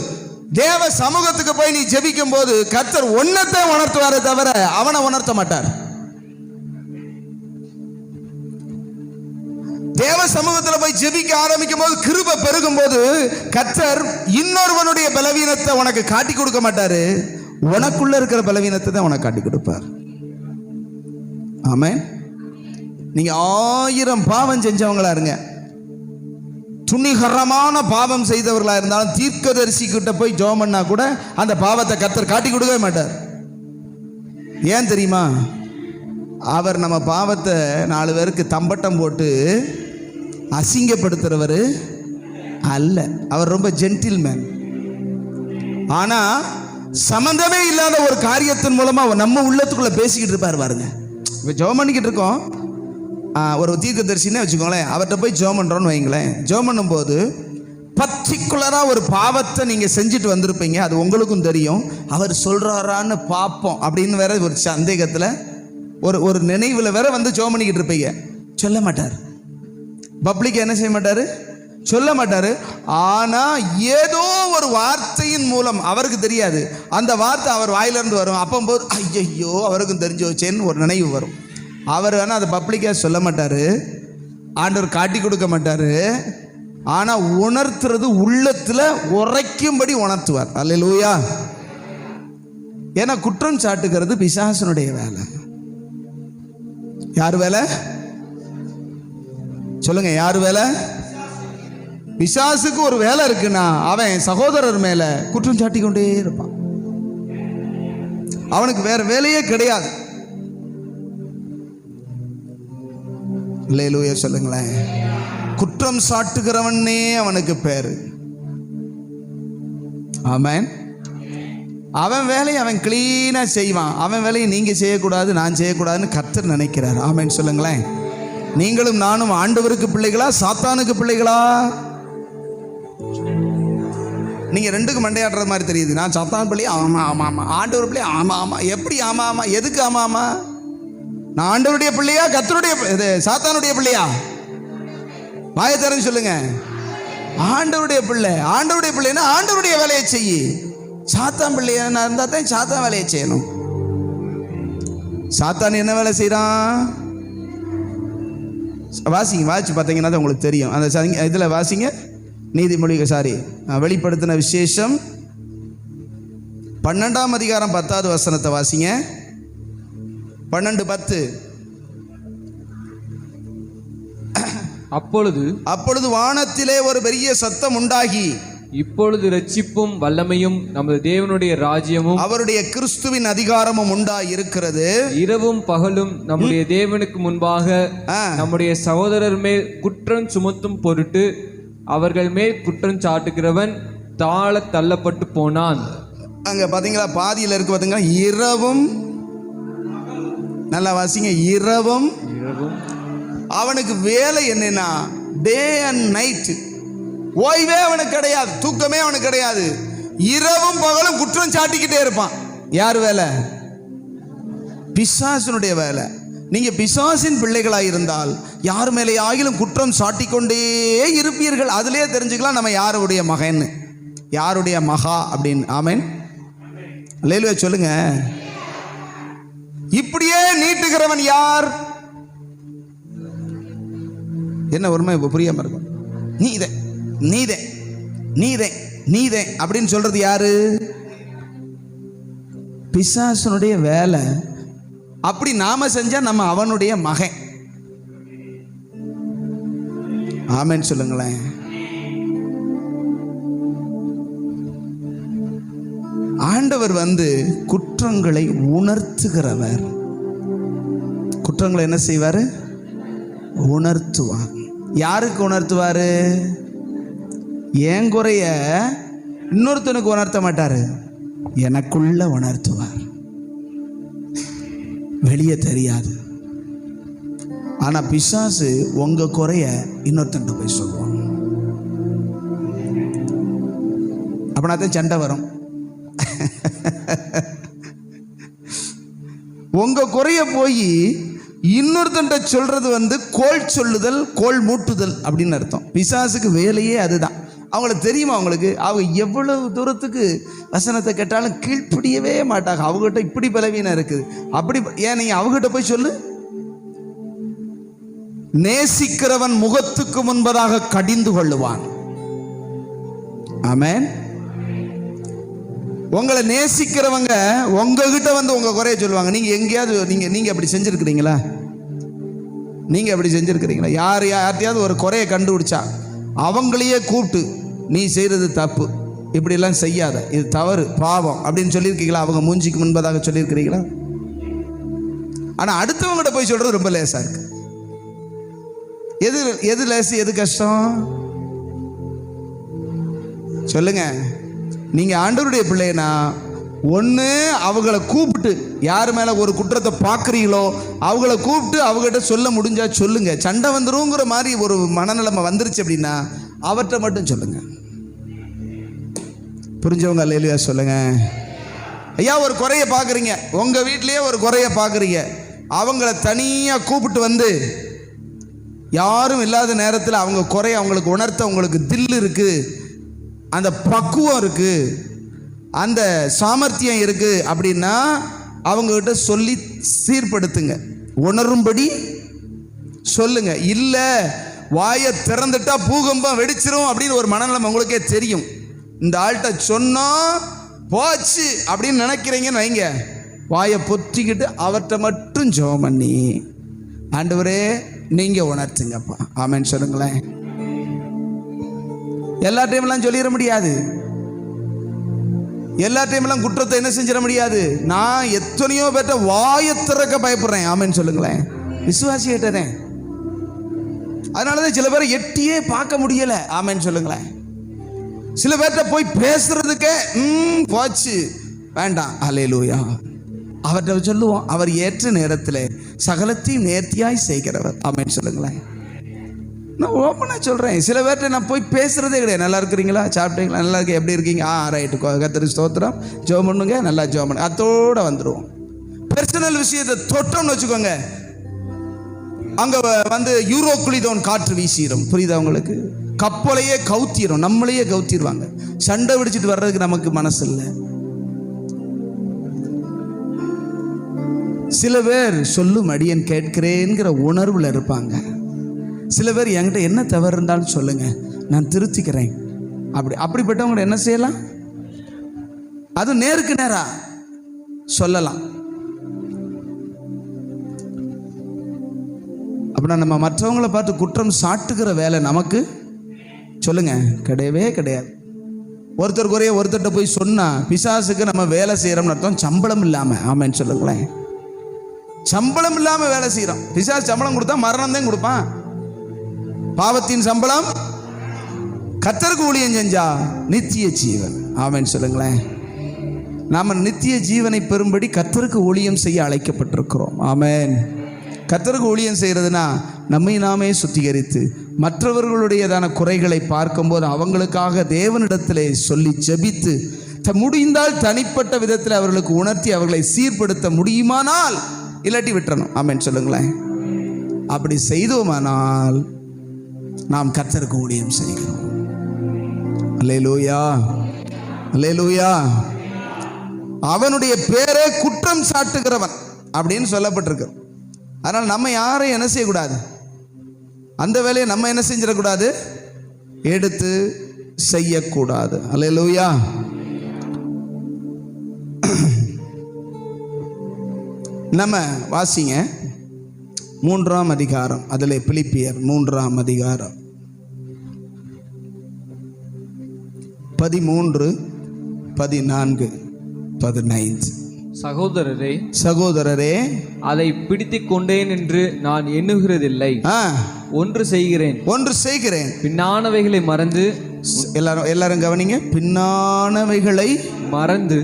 தேவ சமூகத்துக்கு போய் நீ ஜெபிக்கும் போது கர்த்தர் ஒன்னத்தை உணர்த்துவாரே தவிர அவனை உணர்த்த மாட்டார். தேவ சமூகத்தில் போய் ஜெபிக்க ஆரம்பிக்கும் போது, கிருபை பெருகும் போது கர்த்தர் இன்னொருவனுடைய பலவீனத்தை உனக்கு காட்டி கொடுக்க மாட்டாரு, உனக்குள்ள இருக்கிற பலவீனத்தை தான் உனக்கு காட்டி கொடுப்பார். ஆமென். நீங்க 1000 பாவம் செஞ்சவங்களா இருங்க, துணிகரமான பாவம் செய்தவர்களா இருந்தாலும் தீர்க்கதரிசி கிட்ட போய் ஜெபம் பண்ணா கூட அந்த பாவத்தை கர்த்தர் காட்டி கொடுக்கவே மாட்டார். ஏன் தெரியுமா? அவர் நம்ம பாவத்தை 4 பேருக்கு தம்பட்டம் போட்டு அசிங்கப்படுத்துறவர் அல்ல. அவர் ரொம்ப ஜென்டில்மேன். ஆனா சம்பந்தமே இல்லாத ஒரு காரியத்தின் மூலமா நம்ம உள்ளத்துக்குள்ள பேசிக்கிட்டு இருப்பார் பாருங்க. இப்போ ஜெபம் பண்ணிக்கிட்டு இருக்கோம், ஒரு தீர்க்கதரிசினே வச்சுக்கோங்களேன், அவர்கிட்ட போய் ஜெபம் பண்ணுறோன்னு வைங்களேன். ஜெபம் பண்ணும்போது பர்டிகுலராக ஒரு பாவத்தை நீங்கள் செஞ்சுட்டு வந்திருப்பீங்க, அது உங்களுக்கும் தெரியும். அவர் சொல்கிறாரான்னு பார்ப்போம் அப்படின்னு வேற ஒரு சந்தேகத்தில், ஒரு நினைவில் வேற வந்து ஜெபம் பண்ணிக்கிட்டு இருப்பீங்க. சொல்ல மாட்டார், பப்ளிக் என்ன செய்ய மாட்டார், சொல்ல மாட்டார். ஆனால் ஏதோ ஒரு வார்த்தையின் மூலம், அவருக்கு தெரியாது, அந்த வார்த்தை அவர் வாயிலிருந்து வரும். அப்போது ஐயோ அவருக்கும் தெரிஞ்சு வச்சேன்னு ஒரு நினைவு வரும். அவர் வேணால் அதை பப்ளிக்காக சொல்ல மாட்டார், ஆண்டவர் காட்டி கொடுக்க மாட்டார். ஆனால் உணர்த்துறது உள்ளத்தில் உரைக்கும்படி உணர்த்துவார். அல்லேலூயா. ஏன்னா குற்றம் சாட்டுகிறது பிசாசனுடைய வேலை. யார் வேலை சொல்லுங்க? யார் வேலை? பிசாசுக்கு ஒரு வேலை இருக்குன்னா அவன் சகோதரர் மேல குற்றம் சாட்டி கொண்டே இருப்பான். அவனுக்கு வேற வேலையே கிடையாது. அல்லேலூயா சொல்லுங்களேன். குற்றம் சாட்டுகிறவனே அவனுக்கு பேரு. ஆமென். அவன் வேலையை அவன் கிளீனா செய்வான். அவன் வேலையை நீங்க செய்யக்கூடாது, நான் செய்யக்கூடாதுன்னு கர்த்தர் நினைக்கிறார். ஆமென் சொல்லுங்களேன். நீங்களும் நானும் ஆண்டவருக்கு பிள்ளைகளா, சாத்தானுக்கு பிள்ளைகளா? நீங்கள் ரெண்டுக்கு மண்டையாடுறது மாதிரி தெரியுது. நான் சாத்தான் பிள்ளையா? ஆமாம் ஆமாம் ஆமாம். ஆண்டவர் பிள்ளையா? ஆமாம் ஆமாம். எப்படி ஆமாம் ஆமாம்? எதுக்கு ஆமாம் ஆமாம்? நான் ஆண்டவருடைய பிள்ளையா கர்த்தருடைய இது சாத்தானுடைய பிள்ளையா? வாயை திறந்து சொல்லுங்க. ஆண்டவருடைய பிள்ளை. ஆண்டவருடைய பிள்ளைன்னா ஆண்டவருடைய வேலையை செய்யு. சாத்தான் பிள்ளையா இருந்தால் தான் சாத்தான் வேலையை செய்யணும். சாத்தான் என்ன வேலை செய்கிறான்? வாசிங்க, வாசிச்சு பார்த்தீங்கன்னா தான் உங்களுக்கு தெரியும். அந்த இதில் வாசிங்க, நீதிமொழி வெளிப்படுத்தின விசேஷம் 12ஆம் அதிகாரம் 10வது வசனத்தை வாசிங்க. 12:10. அப்பொழுது வானத்திலே ஒரு பெரிய சத்தம் உண்டாகி, இப்பொழுது இரட்சிப்பும் வல்லமையும் நமது தேவனுடைய ராஜ்யமும் அவருடைய கிறிஸ்துவின் அதிகாரமும் உண்டாய் இருக்கிறது. இரவும் பகலும் நம்முடைய தேவனுக்கு முன்பாக நம்முடைய சகோதரர் மேல் குற்றம் சுமத்தும் பொருட்டு அவர்கள் மேல் குற்றம் சாட்டுகிறவன் தாழ தள்ளப்பட்டு போனான். அங்க பாத்தீங்களா, பாதியில் இருக்கு பாத்தீங்களா, இரவும். நல்லா வாசிங்க, இரவும். அவனுக்கு வேலை என்னன்னா டே அண்ட் நைட். ஓய்வே அவனுக்கு கிடையாது, தூக்கமே அவனுக்கு கிடையாது. இரவும் பகலும் குற்றம் சாட்டிக்கிட்டே இருப்பான். யார் வேலை? பிசாசினுடைய வேலை. நீங்க பிசாசின் பிள்ளைகளாக இருந்தால் யார் மேலே ஆகிலும் குற்றம் சாட்டிக்கொண்டே இருப்பீர்கள். அதிலே தெரிஞ்சுக்கலாம் நம்ம யாருடைய மகன், யாருடைய மகா அப்படின்னு. ஆமென், அல்லேலூயா சொல்லுங்க. இப்படியே நீட்டுகிறவன் யார்? என்ன ஒருமை புரியாம இருக்கும். நீதே நீதே நீதே நீதே அப்படின்னு சொல்றது யாரு? பிசாசனுடைய வேலை. அப்படி நாம செஞ்சா நம்ம அவனுடைய மகன். ஆமென் சொல்லுங்களேன். ஆண்டவர் குற்றங்களை உணர்த்துகிறவர். குற்றங்களை என்ன செய்வாரு? உணர்த்துவார். யாருக்கு உணர்த்துவாரு? என் குறைய இன்னொருத்தனுக்கு உணர்த்த மாட்டாரு, எனக்குள்ள உணர்த்துவார். வெளியே தெரியாது. ஆனா பிசாசு உங்க குறைய இன்னொருத்தன் போய் சொல்லுவான். அப்படின்னாத்தான் சண்டை வரும். உங்க குறைய போய் இன்னொருத்தன் சொல்றது கோல் சொல்லுதல், கோல் மூட்டுதல் அப்படின்னு அர்த்தம். பிசாசுக்கு வேலையே அதுதான். அவங்களுக்கு தெரியுமா? அவங்க எவ்வளவு தூரத்துக்கு வசனத்தை கேட்டாலும் கீழ்ப்படியவே மாட்டாங்க. அவங்ககிட்ட இப்படி பலவீனம் இருக்குது, அப்படி. ஏன் நீங்க அவங்ககிட்ட போய் சொல்லு. நேசிக்கிறவன் முகத்துக்கு முன்பதாக கடிந்து கொள்ளுவான். ஆமென். உங்களை நேசிக்கிறவங்க உங்ககிட்ட உங்க குறைய சொல்லுவாங்க. நீங்க எங்கேயாவது நீங்க அப்படி செஞ்சிருக்கிறீங்களா? நீங்க அப்படி செஞ்சிருக்கிறீங்களா? யார்ட்டையாவது ஒரு குறைய கண்டுபிடிச்சா அவங்களையே கூப்பிட்டு, நீ செய்யறது தப்பு, இப்படி எல்லாம் செய்யாத, இது தவறு, பாவம் அப்படின்னு சொல்லியிருக்கீங்களா? அவங்க மூஞ்சிக்கு முன்பதாக சொல்லியிருக்கிறீங்களா? ஆனா அடுத்தவங்ககிட்ட போய் சொல்றது ரொம்ப லேசா இருக்கு. எது லேசு, எது கஷ்டம்? சொல்லுங்க. நீங்க ஆண்டவருடைய பிள்ளைனா ஒன்று அவங்கள கூப்பிட்டு, யார் மேலே ஒரு குற்றத்தை பார்க்குறீங்களோ அவங்கள கூப்பிட்டு அவங்ககிட்ட சொல்ல முடிஞ்சா சொல்லுங்க. சண்டை வந்துருங்கிற மாதிரி ஒரு மனநிலைமை வந்துருச்சு அப்படின்னா அவற்றை மட்டும் சொல்லுங்க. புரிஞ்சவங்க அல்லேலூயா சொல்லுங்க. ஐயா, ஒரு குறைய பார்க்குறீங்க, உங்கள் வீட்லேயே ஒரு குறைய பார்க்குறீங்க, அவங்கள தனியாக கூப்பிட்டு யாரும் இல்லாத நேரத்தில் அவங்க குறைய அவங்களுக்கு உணர்த்த உங்களுக்கு தில் இருக்குது, அந்த பக்குவம் இருக்கு, அந்த சாமர்த்தியம் இருக்கு அப்படின்னா அவங்ககிட்ட சொல்லி சீர்படுத்துங்க, உணரும்படி சொல்லுங்க. இல்லை வாயை திறந்துட்டா பூகம்பம் வெடிச்சிரும் அப்படின்னு ஒரு மனநிலைமை உங்களுக்கே தெரியும். இந்த ஆள்கிட்ட சொன்னா போச்சு அப்படின்னு நினைக்கிறீங்கன்னு வைங்க, வாயை பொத்திக்கிட்டு அவர்கிட்ட மட்டும் ஜெபம் பண்ணி, ஆண்டவரே நீங்க உணர்த்துங்கப்பா, ஆமென் சொல்லுங்களேன். எல்லா டைம்லாம் சொல்லிட முடியாது. எல்லா டைம்லாம் குற்றத்தை என்ன செஞ்சிட முடியாது. நான் எத்தனையோ பேர்ட்ட வாயை திறக்க பயப்படுறேன், ஆமென் சொல்லுங்களேன். விசுவாசி கேட்டேன், அதனாலதான் சில பேரை எட்டியே பார்க்க முடியல, ஆமென் சொல்லுங்களேன். சில பேர்ட்ட போய் பேசுறதுக்கே போச்சு, வேண்டாம், அல்லேலூயா. அவர்கிட்ட சொல்லுவோம், அவர் ஏற்ற நேரத்தில் சகலத்தையும் நேர்த்தியாய் செய்கிறவர், ஆமென் சொல்லுங்களேன். நான் ஓப்பனாக சொல்கிறேன். சில பேர்கிட்ட நான் போய் பேசுகிறதே கிடையாது. நல்லா இருக்கிறீங்களா, சாப்பிட்டீங்களா, நல்லா இருக்கு, எப்படி இருக்கீங்க, ரைட்டு, கர்த்தருக்கு ஸ்தோத்திரம், ஜெபம் பண்ணுங்க, நல்லா ஜெபம் பண்ணுங்க, அதோட வந்துடுவோம். பர்சனல் விஷயத்தை தொட்டோம்னு வச்சுக்கோங்க, அங்கே வந்து யூரோக்குளிதோன் காற்று வீசிடும். புரியுதா உங்களுக்கு? கப்பலையே கவுத்திரும், நம்மளையே கவுத்திடுவாங்க. சண்டை பிடிச்சிட்டு வர்றதுக்கு நமக்கு மனசு இல்லை. சில பேர் சொல்லும் அடியன் கேட்கிறேங்கிற உணர்வில் இருப்பாங்க. சில பேர் என்கிட்ட என்ன தவறு இருந்தாலும் சொல்லுங்க, நான் திருத்திக்கிறேன். அப்படிப்பட்டவங்க என்ன செய்யலாம்? அது நேருக்கு நேரா சொல்லலாம். அப்படின்னா நம்ம மற்றவங்களை பார்த்து குற்றம் சாட்டுகிற வேலை நமக்கு சொல்லுங்க கிடையவே கிடையாது. ஒருத்தர் குறைய ஒருத்தர்கிட்ட போய் சொன்னா பிசாசுக்கு நம்ம வேலை செய்யறோம்னு அர்த்தம். சம்பளம் இல்லாம, ஆமேன்னு சொல்லுங்களேன். சம்பளம் இல்லாம வேலை செய்யறோம். பிசாசு சம்பளம் கொடுத்தா மரணம் தான் கொடுப்பான். பாவத்தின் சம்பளம் கர்த்தருக்கு ஊழியம் செஞ்சா நித்திய ஜீவன், ஆமேன்னு சொல்லுங்களேன். நாம நித்திய ஜீவனை பெறும்படி கர்த்தருக்கு ஊழியம் செய்ய அழைக்கப்பட்டிருக்கிறோம். ஆமேன். கர்த்தருக்கு ஊழியம் செய்கிறதுனா நம்மை நாமே சுத்திகரித்து மற்றவர்களுடையதான குறைகளை பார்க்கும்போது அவங்களுக்காக தேவனிடத்திலே சொல்லி ஜெபித்து முடிந்தால் தனிப்பட்ட விதத்தில் அவர்களுக்கு உணர்த்தி அவர்களை சீர்படுத்த முடியுமானால், இல்லாட்டி விட்டுறணும். ஆமென் சொல்லுங்களேன். அப்படி செய்தோமானால் நாம் கர்த்தருக்கு ஊழியம் செய்கிறோம். அல்லேலூயா, அல்லேலூயா. அவனுடைய பேரே குற்றம் சாட்டுகிறவன் அப்படின்னு சொல்லப்பட்டிருக்கு. அதனால் நம்ம யாரையும் என்ன செய்யக்கூடாது, அந்த வேலையை நம்ம என்ன செஞ்சிடக்கூடாது, எடுத்து செய்யக்கூடாது. அல்லேலூயா. நம்ம வாசிங்க 3ஆம் அதிகாரம், அதில் பிலிப்பியர் 3ஆம் அதிகாரம் 13, 14, 15. சகோதரரே, அதை பிடித்துக் கொண்டேன் என்று நான் எண்ணுகிறதில்லை. ஒன்று செய்கிறேன், பின்னானவைகளை மறந்து. எல்லாரும் கவனிங்க. பின்னானவைகளை மறந்து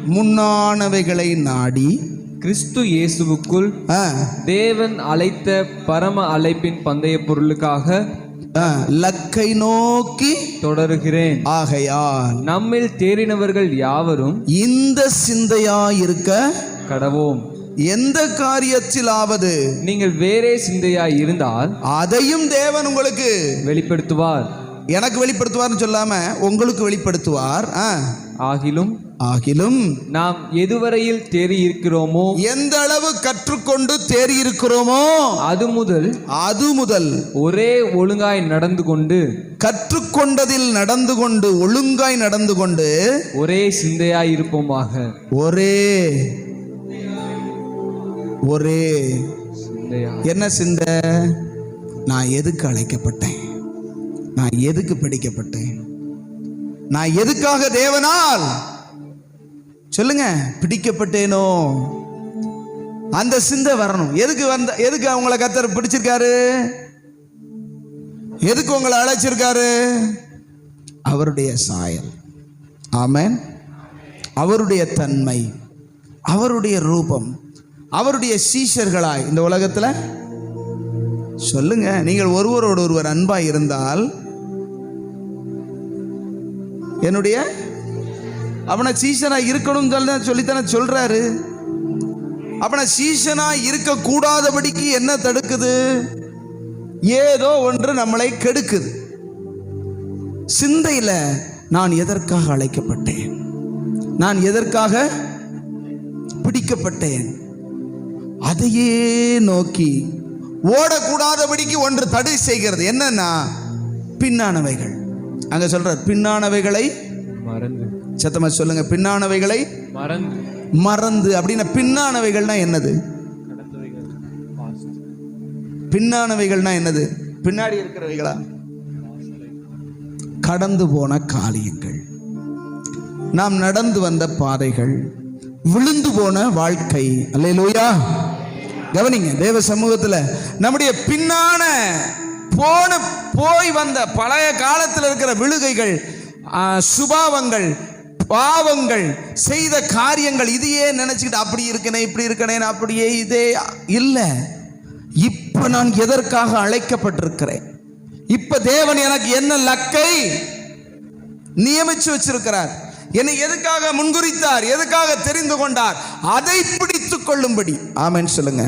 முன்னானவைகளை நாடி கிறிஸ்து இயேசுவுக்குள் தேவன் அழைத்த பரம அழைப்பின் பந்தய பொருளுக்காக லக்கை நோக்கி தொடருகிறேன். ஆகையால் நம்மில் தேறினவர்கள் யாவரும் இந்த சிந்தையாயிருக்க கடவோம். எந்த காரியத்திலாவது நீங்கள் வேறே சிந்தையாய் இருந்தால் அதையும் தேவன் உங்களுக்கு வெளிப்படுத்துவார். எனக்கு வெளிப்படுத்துவார்னு சொல்லாம உங்களுக்கு வெளிப்படுத்துவார். ஆகிலும் நாம் எதுவரையில் தேறி இருக்கிறோமோ, எந்த அளவு கற்றுக்கொண்டு தேறி இருக்கிறோமோ, அது முதல் ஒரே ஒழுங்காய் நடந்து கொண்டு, கற்றுக்கொண்டதில் நடந்து கொண்டு, ஒழுங்காய் நடந்து கொண்டு ஒரே சிந்தையாய் இருப்போமாக. ஒரே என்ன சிந்தை? நான் எதுக்கு அழைக்கப்பட்டேன், நான் எதுக்கு பிடிக்கப்பட்டேன், நான் எதுக்காக தேவனால் சொல்லுங்க பிடிக்கப்பட்டேனோ, அந்த சிந்தை வரணும். எதுக்கு அவங்களை கர்த்தர் பிடிச்சிருக்காரு, எதுக்கு உங்களை அழைச்சிருக்காரு? அவருடைய சாயல், ஆமென், அவருடைய தன்மை, அவருடைய ரூபம், அவருடைய சீஷர்களாய் இந்த உலகத்துல சொல்லுங்க. நீங்கள் ஒருவரோடு ஒருவர் அன்பாய் இருந்தால் என்னுடைய அவனை சீசனா இருக்கணும் சொல்லித்தானே சொல்றாரு. அவனை சீசனா இருக்க கூடாதபடிக்கு என்ன தடுக்குது? ஏதோ ஒன்று நம்மளை கெடுக்குது. சிந்தையில நான் எதற்காக அழைக்கப்பட்டேன், நான் எதற்காக பிடிக்கப்பட்டேன், அதையே நோக்கி ஓடக்கூடாதபடிக்கு ஒன்று தடை செய்கிறது. என்னன்னா பின்னானவைகள். அங்க சொல்ற பின்னானவைகளை மறந்து. சத்தமா சொல்லுங்க, பின்னானவைகளை மறந்து. அப்படின்னா பின்னானவைகள்னா என்னது? பின்னானவைகள்னா என்னது? பின்னாடி இருக்கிறவைகளா? கடந்து போன காரியங்கள், நாம் நடந்து வந்த பாதைகள், விழுந்து போன வாழ்க்கை. அல்லேலூயா. கவனிங்க, தேவ சமூகத்துல நம்முடைய பின்னான போய் வந்த பழைய காலத்தில் இருக்கிற விழுகைகள், சுபாவங்கள், பாவங்கள், செய்த காரியங்கள், இதையே நினைச்சுக்கிட்டு அப்படி இருக்கனே இப்படி இருக்கனே அப்படியே இதே இல்லை. இப்ப நான் எதற்காக அழைக்கப்பட்டிருக்கிறேன், இப்ப தேவன் எனக்கு என்ன லக்கை நியமிச்சு வச்சிருக்கிறார், என்னை எதுக்காக முன்குறித்தார், எதுக்காக தெரிந்து கொண்டார், அதை பிடித்துக் கொள்ளும்படி. ஆமென் சொல்லுங்க.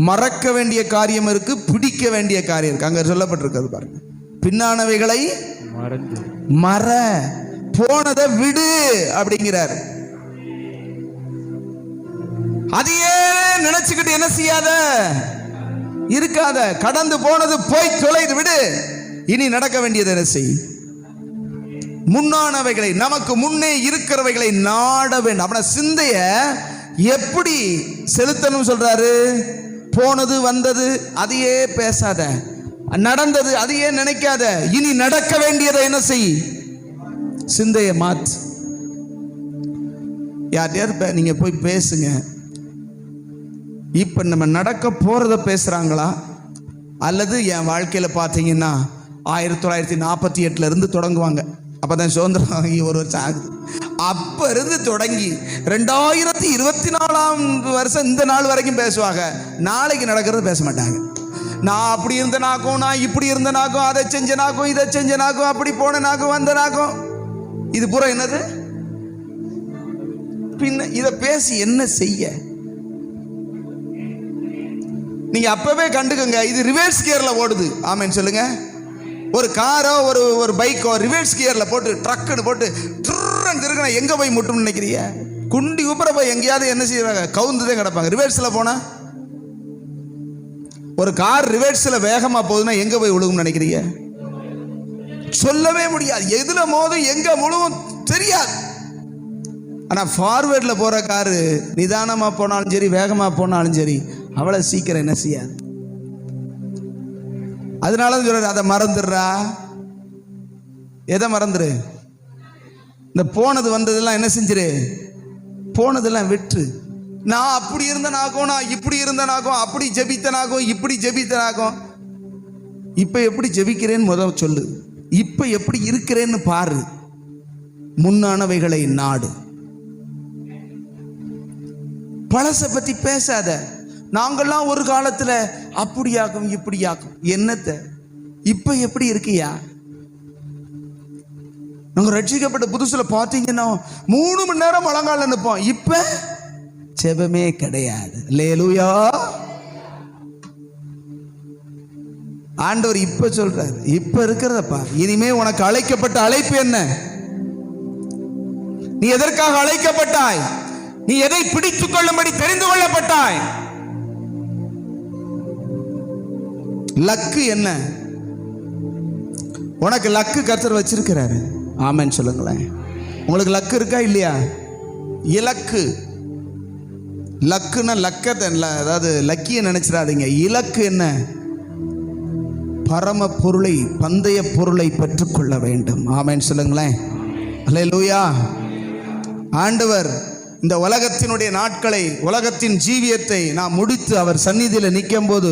மறக்க வேண்டிய காரியம் இருக்கு, பிடிக்க வேண்டிய காரியம் இருக்கு. அங்க சொல்லப்பட்டிருக்கிறது பாருங்க, பின்னானவைகளை மற, போனதை விடு அப்படிங்கிறார். அதையே நினைச்சுக்கிட்டு என்ன செய்யாத இருக்காத, கடந்து போனது போய் தொலைது விடு, இனி நடக்க வேண்டியது என்ன செய். முன்னானவைகளை, நமக்கு முன்னே இருக்கிறவைகளை நாட வேண்டும். அப்படின்னா சிந்தைய எப்படி செலுத்தணும் சொல்றாரு. போனது வந்தது அதையே பேசாத, நடந்தது அதையே நினைக்காத, இனி நடக்க வேண்டியதை என்ன செய், சிந்தையை மாத்து. யார் நீங்க போய் பேசுங்க, இப்ப நம்ம நடக்க போறத பேசுறாங்களா, அல்லது என் வாழ்க்கையில பாத்தீங்கன்னா 1948 இருந்து தொடங்குவாங்க, அப்பதான் சுதந்திரம் வாங்கி ஒரு வருஷம் ஆகுது, அப்ப இருந்து தொடங்கி 2024 வருஷம் இந்த நாள் வரைக்கும் பேசுவாங்க. நாளைக்கு நடக்கிறது பேச மாட்டாங்க. நான் அப்படி இருந்தனாக்கும், நான் இப்படி இருந்தனாக்கும், அதை செஞ்சனாக்கும், இதை செஞ்சனாக்கும், அப்படி போனனாக்கும், வந்தனாக்கும். இது பூரா என்னது, பின்ன இதை பேசி என்ன செய்ய. நீங்க அப்பவே கண்டுக்கங்க, இது ரிவர்ஸ் கியர்ல ஓடுது. ஆமென் சொல்லுங்க. ஒரு காரோ ஒரு பைக்கோ ரிவர்ஸ் கியர்ல போட்டு ட்ரக்குன்னு போட்டு திருக்கண எங்க போய் முட்டும்னு நினைக்கிறீங்க? குண்டி உப்புற போய் எங்கேயாவது என்ன செய்வாங்க, கவுந்துதான் கிடப்பாங்க. ரிவர்ஸ்ல போனா, ஒரு கார் ரிவர்ஸ்ல வேகமா போகுதுன்னா எங்க போய் விழுகும்னு நினைக்கிறீங்க? சொல்லவே முடியாது. எதுல மோதும் எங்க முழுவும் தெரியாது. ஆனா ஃபார்வேர்ட்ல போற காரு நிதானமா போனாலும் சரி, வேகமா போனாலும் சரி, அவ்வளவு சீக்கிரம் என்ன செய்யாது. அதனால சொல்ற, அதை மறந்துடுறா. எதை மறந்துரு? இந்த போனது வந்ததெல்லாம் என்ன செஞ்சிரு, போனதெல்லாம் விட்டு. நான் அப்படி இருந்தனாகும், நான் இப்படி இருந்தனாகும், அப்படி ஜெபித்தனாகும், இப்படி ஜெபித்தனாகும். இப்ப எப்படி ஜெபிக்கிறேன்னு முதல் சொல்லு, இப்ப எப்படி இருக்கிறேன்னு பாரு, முன்னானவைகளை நாடு. பழச பத்தி பேசாத. நாங்கள்லாம் ஒரு காலத்துல அப்படியாகும் இப்படியாகும், என்னத்த இப்ப எப்படி இருக்கியா? நாங்க ரட்சிக்கப்பட்ட புதுசுல பாத்தீங்கன்னா 3 மணி நேரம் முழங்கால நிற்போம், இப்ப செபமே கிடையாது. அல்லேலூயா. ஆண்டவர் இப்ப சொல்றாரு, இப்ப இருக்கிறதப்பா. இனிமே உனக்கு அழைக்கப்பட்ட அழைப்பு என்ன? நீ எதற்காக அழைக்கப்பட்டாய்? நீ எதை பிடித்துக் கொள்ளும்படி தெரிந்து கொள்ளப்பட்டாய்? லக்கு என்ன? உனக்கு லக்கு கர்த்தர் வச்சிருக்கிறாரு. ஆமென் சொல்லுங்களேன். உங்களுக்கு லக்கு இருக்கா இல்லையா? இலக்கு. லக்குன்னா லக்கத்தை, அதாவது லக்கிய நினைச்சிடாதீங்க. இலக்கு என்ன? பரம பொருளை, பந்தய பொருளை பெற்றுக்கொள்ள வேண்டும். ஆமென் சொல்லுங்களேன். அல்லேலூயா. ஆண்டவர் இந்த உலகத்தினுடைய நாட்களை, உலகத்தின் ஜீவியத்தை நான் முடித்து அவர் சந்நிதியில் நிற்கும் போது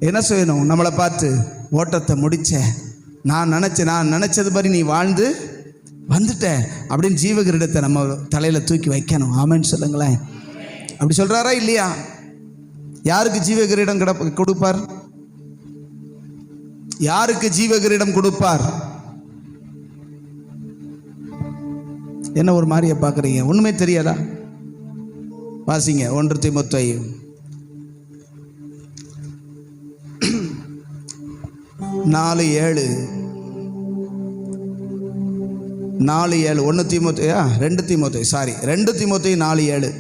என்ன செய்யணும்? நம்மளை பார்த்து, ஓட்டத்தை முடிச்ச, நான் நினைச்சது மாதிரி நீ வாழ்ந்து வந்துட்ட அப்படின்னு ஜீவகிரீடத்தை நம்ம தலையில தூக்கி வைக்கணும். ஆமென் சொல்லுங்களேன். அப்படி சொல்றாரா இல்லையா? யாருக்கு ஜீவகிரீடம் கொடுப்பார்? யாருக்கு ஜீவகிரீடம் கொடுப்பார்? என்ன ஒரு மாதிரியை பார்க்குறீங்க? ஒன்றுமே தெரியாதா? வாசிங்க 1 தீமோத்தேயு 4:7. 4:7. 1 தீமோத்தேயா 2 தீமோத்தேயு, சாரி 2 தீமோத்தேயு 4:7.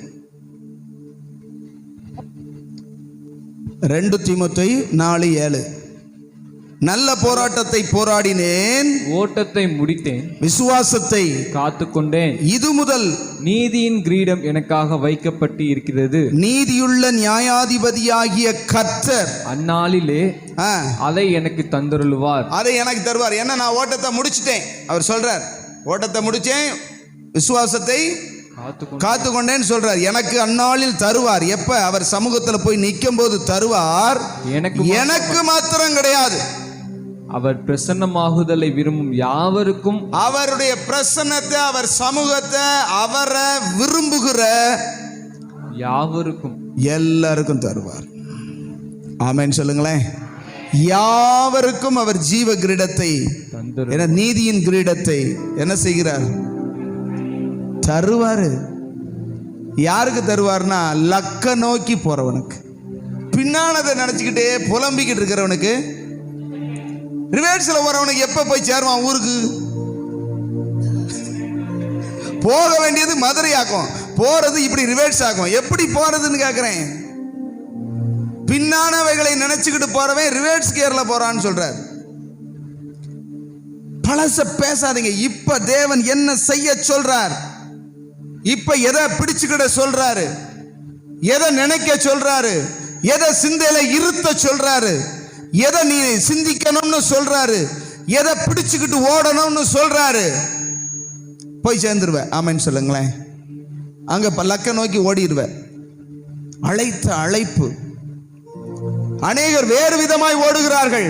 2 தீமோத்தேயு 4:7. நல்ல போராட்டத்தை போராடினேன், ஓட்டத்தை முடித்தேன், விசுவாசத்தை காத்துக்கொண்டேன். இது முதல் நீதியின் கிரீடம் எனக்காக வைக்கப்பட்டு இருக்கிறது. நீதியுள்ள நியாயாதிபதியாகிய கர்த்தர் அந்நாளிலே அதை எனக்கு தந்தருளுவார். அதை எனக்கு தருவார். என்ன? நான் ஓட்டத்தை முடிச்சிட்டேன். அவர் சொல்றார், ஓட்டத்தை முடிச்சேன், விசுவாசத்தை காத்துக்கொண்டேன்னு சொல்றார். எனக்கு அந்நாளில் தருவார். எப்ப? அவர் சமூகத்துல போய் நிற்கும் போது தருவார். எனக்கு மாத்திரம் கிடையாது, அவர் பிரசன்னமாகுதலை விரும்பும் யாவருக்கும், அவருடைய பிரசன்னத்தை, அவர் சமூகத்தை, அவரை விரும்புகிற யாவருக்கும், எல்லாருக்கும் தருவார். ஆமென் சொல்லுங்களேன். யாவருக்கும் அவர் ஜீவ கிரீடத்தை, என நீதியின் கிரீடத்தை என்ன செய்கிறார்? தருவாரு. யாருக்கு தருவார்னா, லக்க நோக்கி போறவனுக்கு, பின்னானதை நினைச்சுக்கிட்டே புலம்பிக்கிட்டு இருக்கிறவனுக்கு, ரிவர்ஸ்ல போறவனுக்கு எப்ப போய் சேருவான் ஊருக்கு? போக வேண்டியது மதுரை ஆகும், போறது இப்படி ரிவர்ஸ் ஆகும். எப்படி போறதுன்னு கேட்கிறேன். பின்னானவைகளை நினைச்சுக்கிட்டு போறவன் ரிவர்ஸ் கியர்ல போறான்னு சொல்றார். பழச பேசாதீங்க. இப்ப தேவன் என்ன செய்ய சொல்றார்? இப்ப எதை பிடிச்சுக்கிட சொல்றாரு? எதை நினைக்க சொல்றாரு? எதை சிந்தையில இருத்த சொல்றாரு? எதை நீ சிந்திக்கணும்னு சொல்றாரு? எதை பிடிச்சுக்கிட்டு ஓடணும்னு சொல்றாரு? போய் சேர்ந்துருவ. ஆமென் சொல்லுங்களேன். அங்க லக்க நோக்கி ஓடிடுவ. அழைத்த அழைப்பு. அநேகர் வேறு விதமாய் ஓடுகிறார்கள்.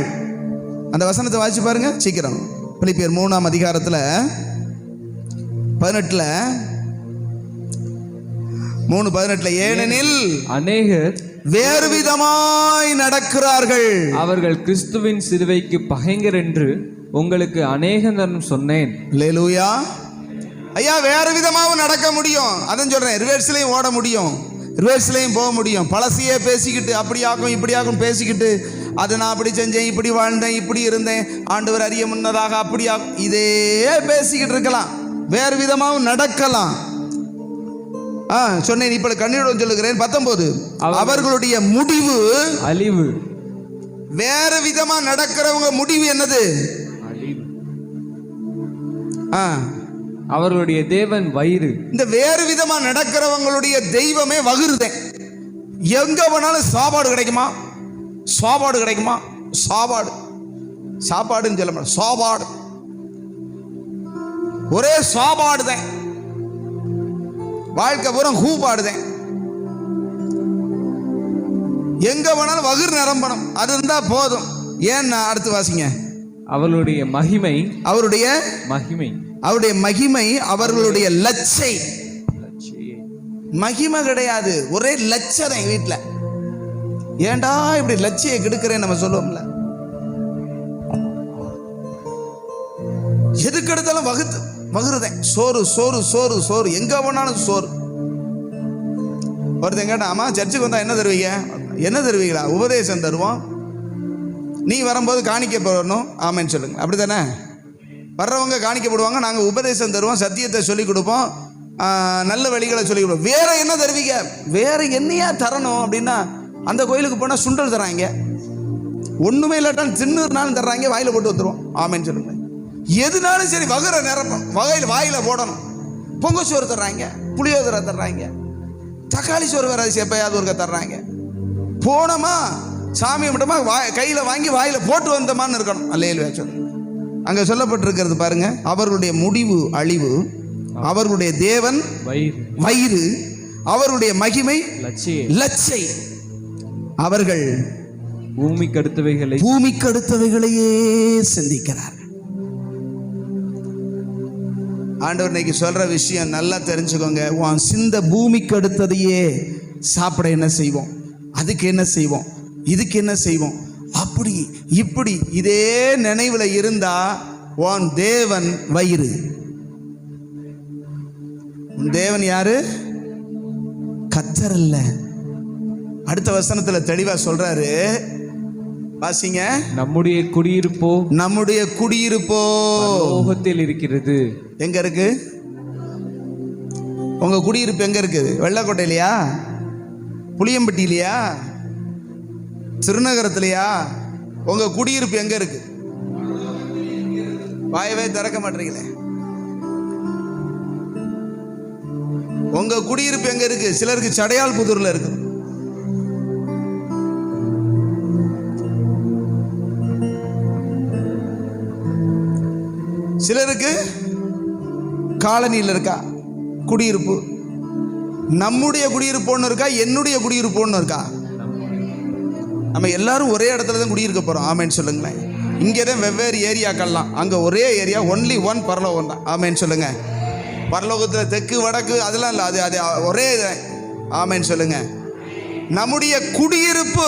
அந்த வசனத்தை வாசிச்சு பாருங்க சீக்கிரம். பிலிப்பியர் 3ஆம் அதிகாரத்துல 18 3:18, ஏனெனில் அநேகர் வேறு விதமாய் நடக்கிறார்கள், அவர்கள் கிறிஸ்துவின் சிலுவைக்கு பகைஞர் என்று உங்களுக்கு அநேக தரம் சொன்னேன். அல்லேலூயா. ஐயா, வேறு விதமாகவும் நடக்க முடியும். அதான் சொல்றேன். ரிவர்ஸ்லையும் ஓட முடியும், ரிவர்ஸ்லையும் போக முடியும். பழசையே பேசிக்கிட்டு அப்படியாகும் இப்படியாகும் பேசிக்கிட்டு, அதை நான் அப்படி செஞ்சேன், இப்படி வாழ்ந்தேன், இப்படி இருந்தேன், ஆண்டவர் அறிய முன்னதாக அப்படியாகும், இதே பேசிக்கிட்டு இருக்கலாம். வேறு விதமாகவும் நடக்கலாம். சொன்னேன். இப்ப கண்ணீருடன் சொல்லுகிறேன். 19, அவர்களுடைய முடிவு அழிவு. வேறு விதமா நடக்கிறவங்க முடிவு என்னது? அழிவு. அவர்களுடைய தேவன் வயிறு. இந்த வேறு விதமா நடக்கிறவங்களுடைய தெய்வமே வகுருதேன். எங்க போனாலும் சாப்பாடு கிடைக்குமா? சாப்பாடு கிடைக்குமா? சாப்பாடு, சாப்பாடுன்னு சொல்ல மாட்டேன், சாப்பாடு, ஒரே சாப்பாடு தான். வாழ்க்கை பூரா கூப்பாடுதேன். எங்க போனாலும் வகுறு நிரம்பணும், அது இருந்தா போதும். ஏன்னா அடுத்து வாசிங்க. அவர்களுடைய மகிமை, அவருடைய மகிமை, அவருடைய மகிமை அவர்களுடைய லட்சை. மகிமை கிடையாது, ஒரே லட்சம் வீட்டுல. ஏண்டா இப்படி லட்சியை கெடுக்கிறேன் நம்ம சொல்லுவோம்ல. எதுக்கு எடுத்தாலும் வகுருதேன். சோறு சோறு சோறு சோறு, எங்க போனாலும் சோறு. ஒருத்தன் கேட்டான், ஆமா சர்ச்சுக்கு வந்தா என்ன தருவீங்க? என்ன தருவீங்களா? உபதேசம் தருவோம். நீ வரும்போது காணிக்க போடணும். ஆமேன்னு சொல்லுங்க. அப்படித்தானே? வர்றவங்க காணிக்க போடுவாங்க, நாங்கள் உபதேசம் தருவோம், சத்தியத்தை சொல்லிக் கொடுப்போம், நல்ல வழிகளை சொல்லிக் கொடுப்போம். வேற என்ன தருவீங்க? வேற என்னையா தரணும் அப்படின்னா, அந்த கோயிலுக்கு போனால் சுண்டல் தர்றாங்க, ஒன்றுமே இல்லாட்டாலும் தின்னுனாலும் தர்றாங்க, வாயில் போட்டு வந்துடுவோம். ஆமேன்னு சொல்லுங்க. எதுனாலும் சரி வகுற நிரப்பணும், வாயில போடணும். பொங்க சோறு தர்றாங்க, புளியோதரை தர்றாங்க, தக்காளி சோறு வேற எப்பயாவது ஒருக்க தர்றாங்க. போனோமா சாமி மட்டுமா கையில் வாங்கி வாயில போட்டு வந்தோமான்னு இருக்கணும். அல்லேலூயா சொல்லுங்க. அங்க சொல்லப்பட்டிருக்கிறது பாருங்க, அவர்களுடைய முடிவு அழிவு, அவர்களுடைய தேவன் வயிறு, அவர்களுடைய மகிமை லட்சை. அவர்கள் பூமிக்கு அடுத்தவைகளையே சிந்திக்கிறார். ஆண்டவர் இன்னைக்கு சொல்ற விஷயம் நல்லா தெரிஞ்சுக்கோங்க. உன் சிந்த பூமிக்கு அடுத்ததையே சாப்பிட என்ன செய்வோம், அதுக்கு என்ன செய்வோம், இதுக்கு என்ன செய்வோம், அப்படி இப்படி இதே நினைவுல இருந்தா உன் தேவன் வயிறு. உன் தேவன் யாரு? கர்த்தர் அல்ல. அடுத்த வசனத்துல தெளிவா சொல்றாரு, வாசிங்க. நம்முடைய குடியிருப்போ பரலோகத்தில் இருக்கிறது. எங்க இருக்கு உங்க குடியிருப்பு? எங்க இருக்குது? வெள்ளக்கோட்டையிலையா, புளியம்பட்டியிலையா, திருநகரத்திலையா? உங்க குடியிருப்பு எங்க இருக்கு? வாயவே திறக்க மாட்டீங்களே. உங்க குடியிருப்பு எங்க இருக்கு? சிலருக்கு சடையால் புதூர்ல இருக்கு, சிலருக்கு காலனியில் இருக்கா குடியிருப்பு. நம்முடைய குடியிருப்பு ஒன்று இருக்கா, என்னுடைய குடியிருப்பு ஒன்று இருக்கா? நம்ம எல்லாரும் ஒரே இடத்துல தான் குடியிருக்க போறோம். ஆமேன்னு சொல்லுங்களேன். இங்கே தான் வெவ்வேறு ஏரியாக்கள்லாம், அங்கே ஒரே ஏரியா, ஒன்லி ஒன் பரலோகம் தான். ஆமேன்னு சொல்லுங்க. பரலோகத்தில் தெற்கு வடக்கு அதெல்லாம் இல்லை, அது ஒரே. ஆமேன்னு சொல்லுங்க. நம்முடைய குடியிருப்பு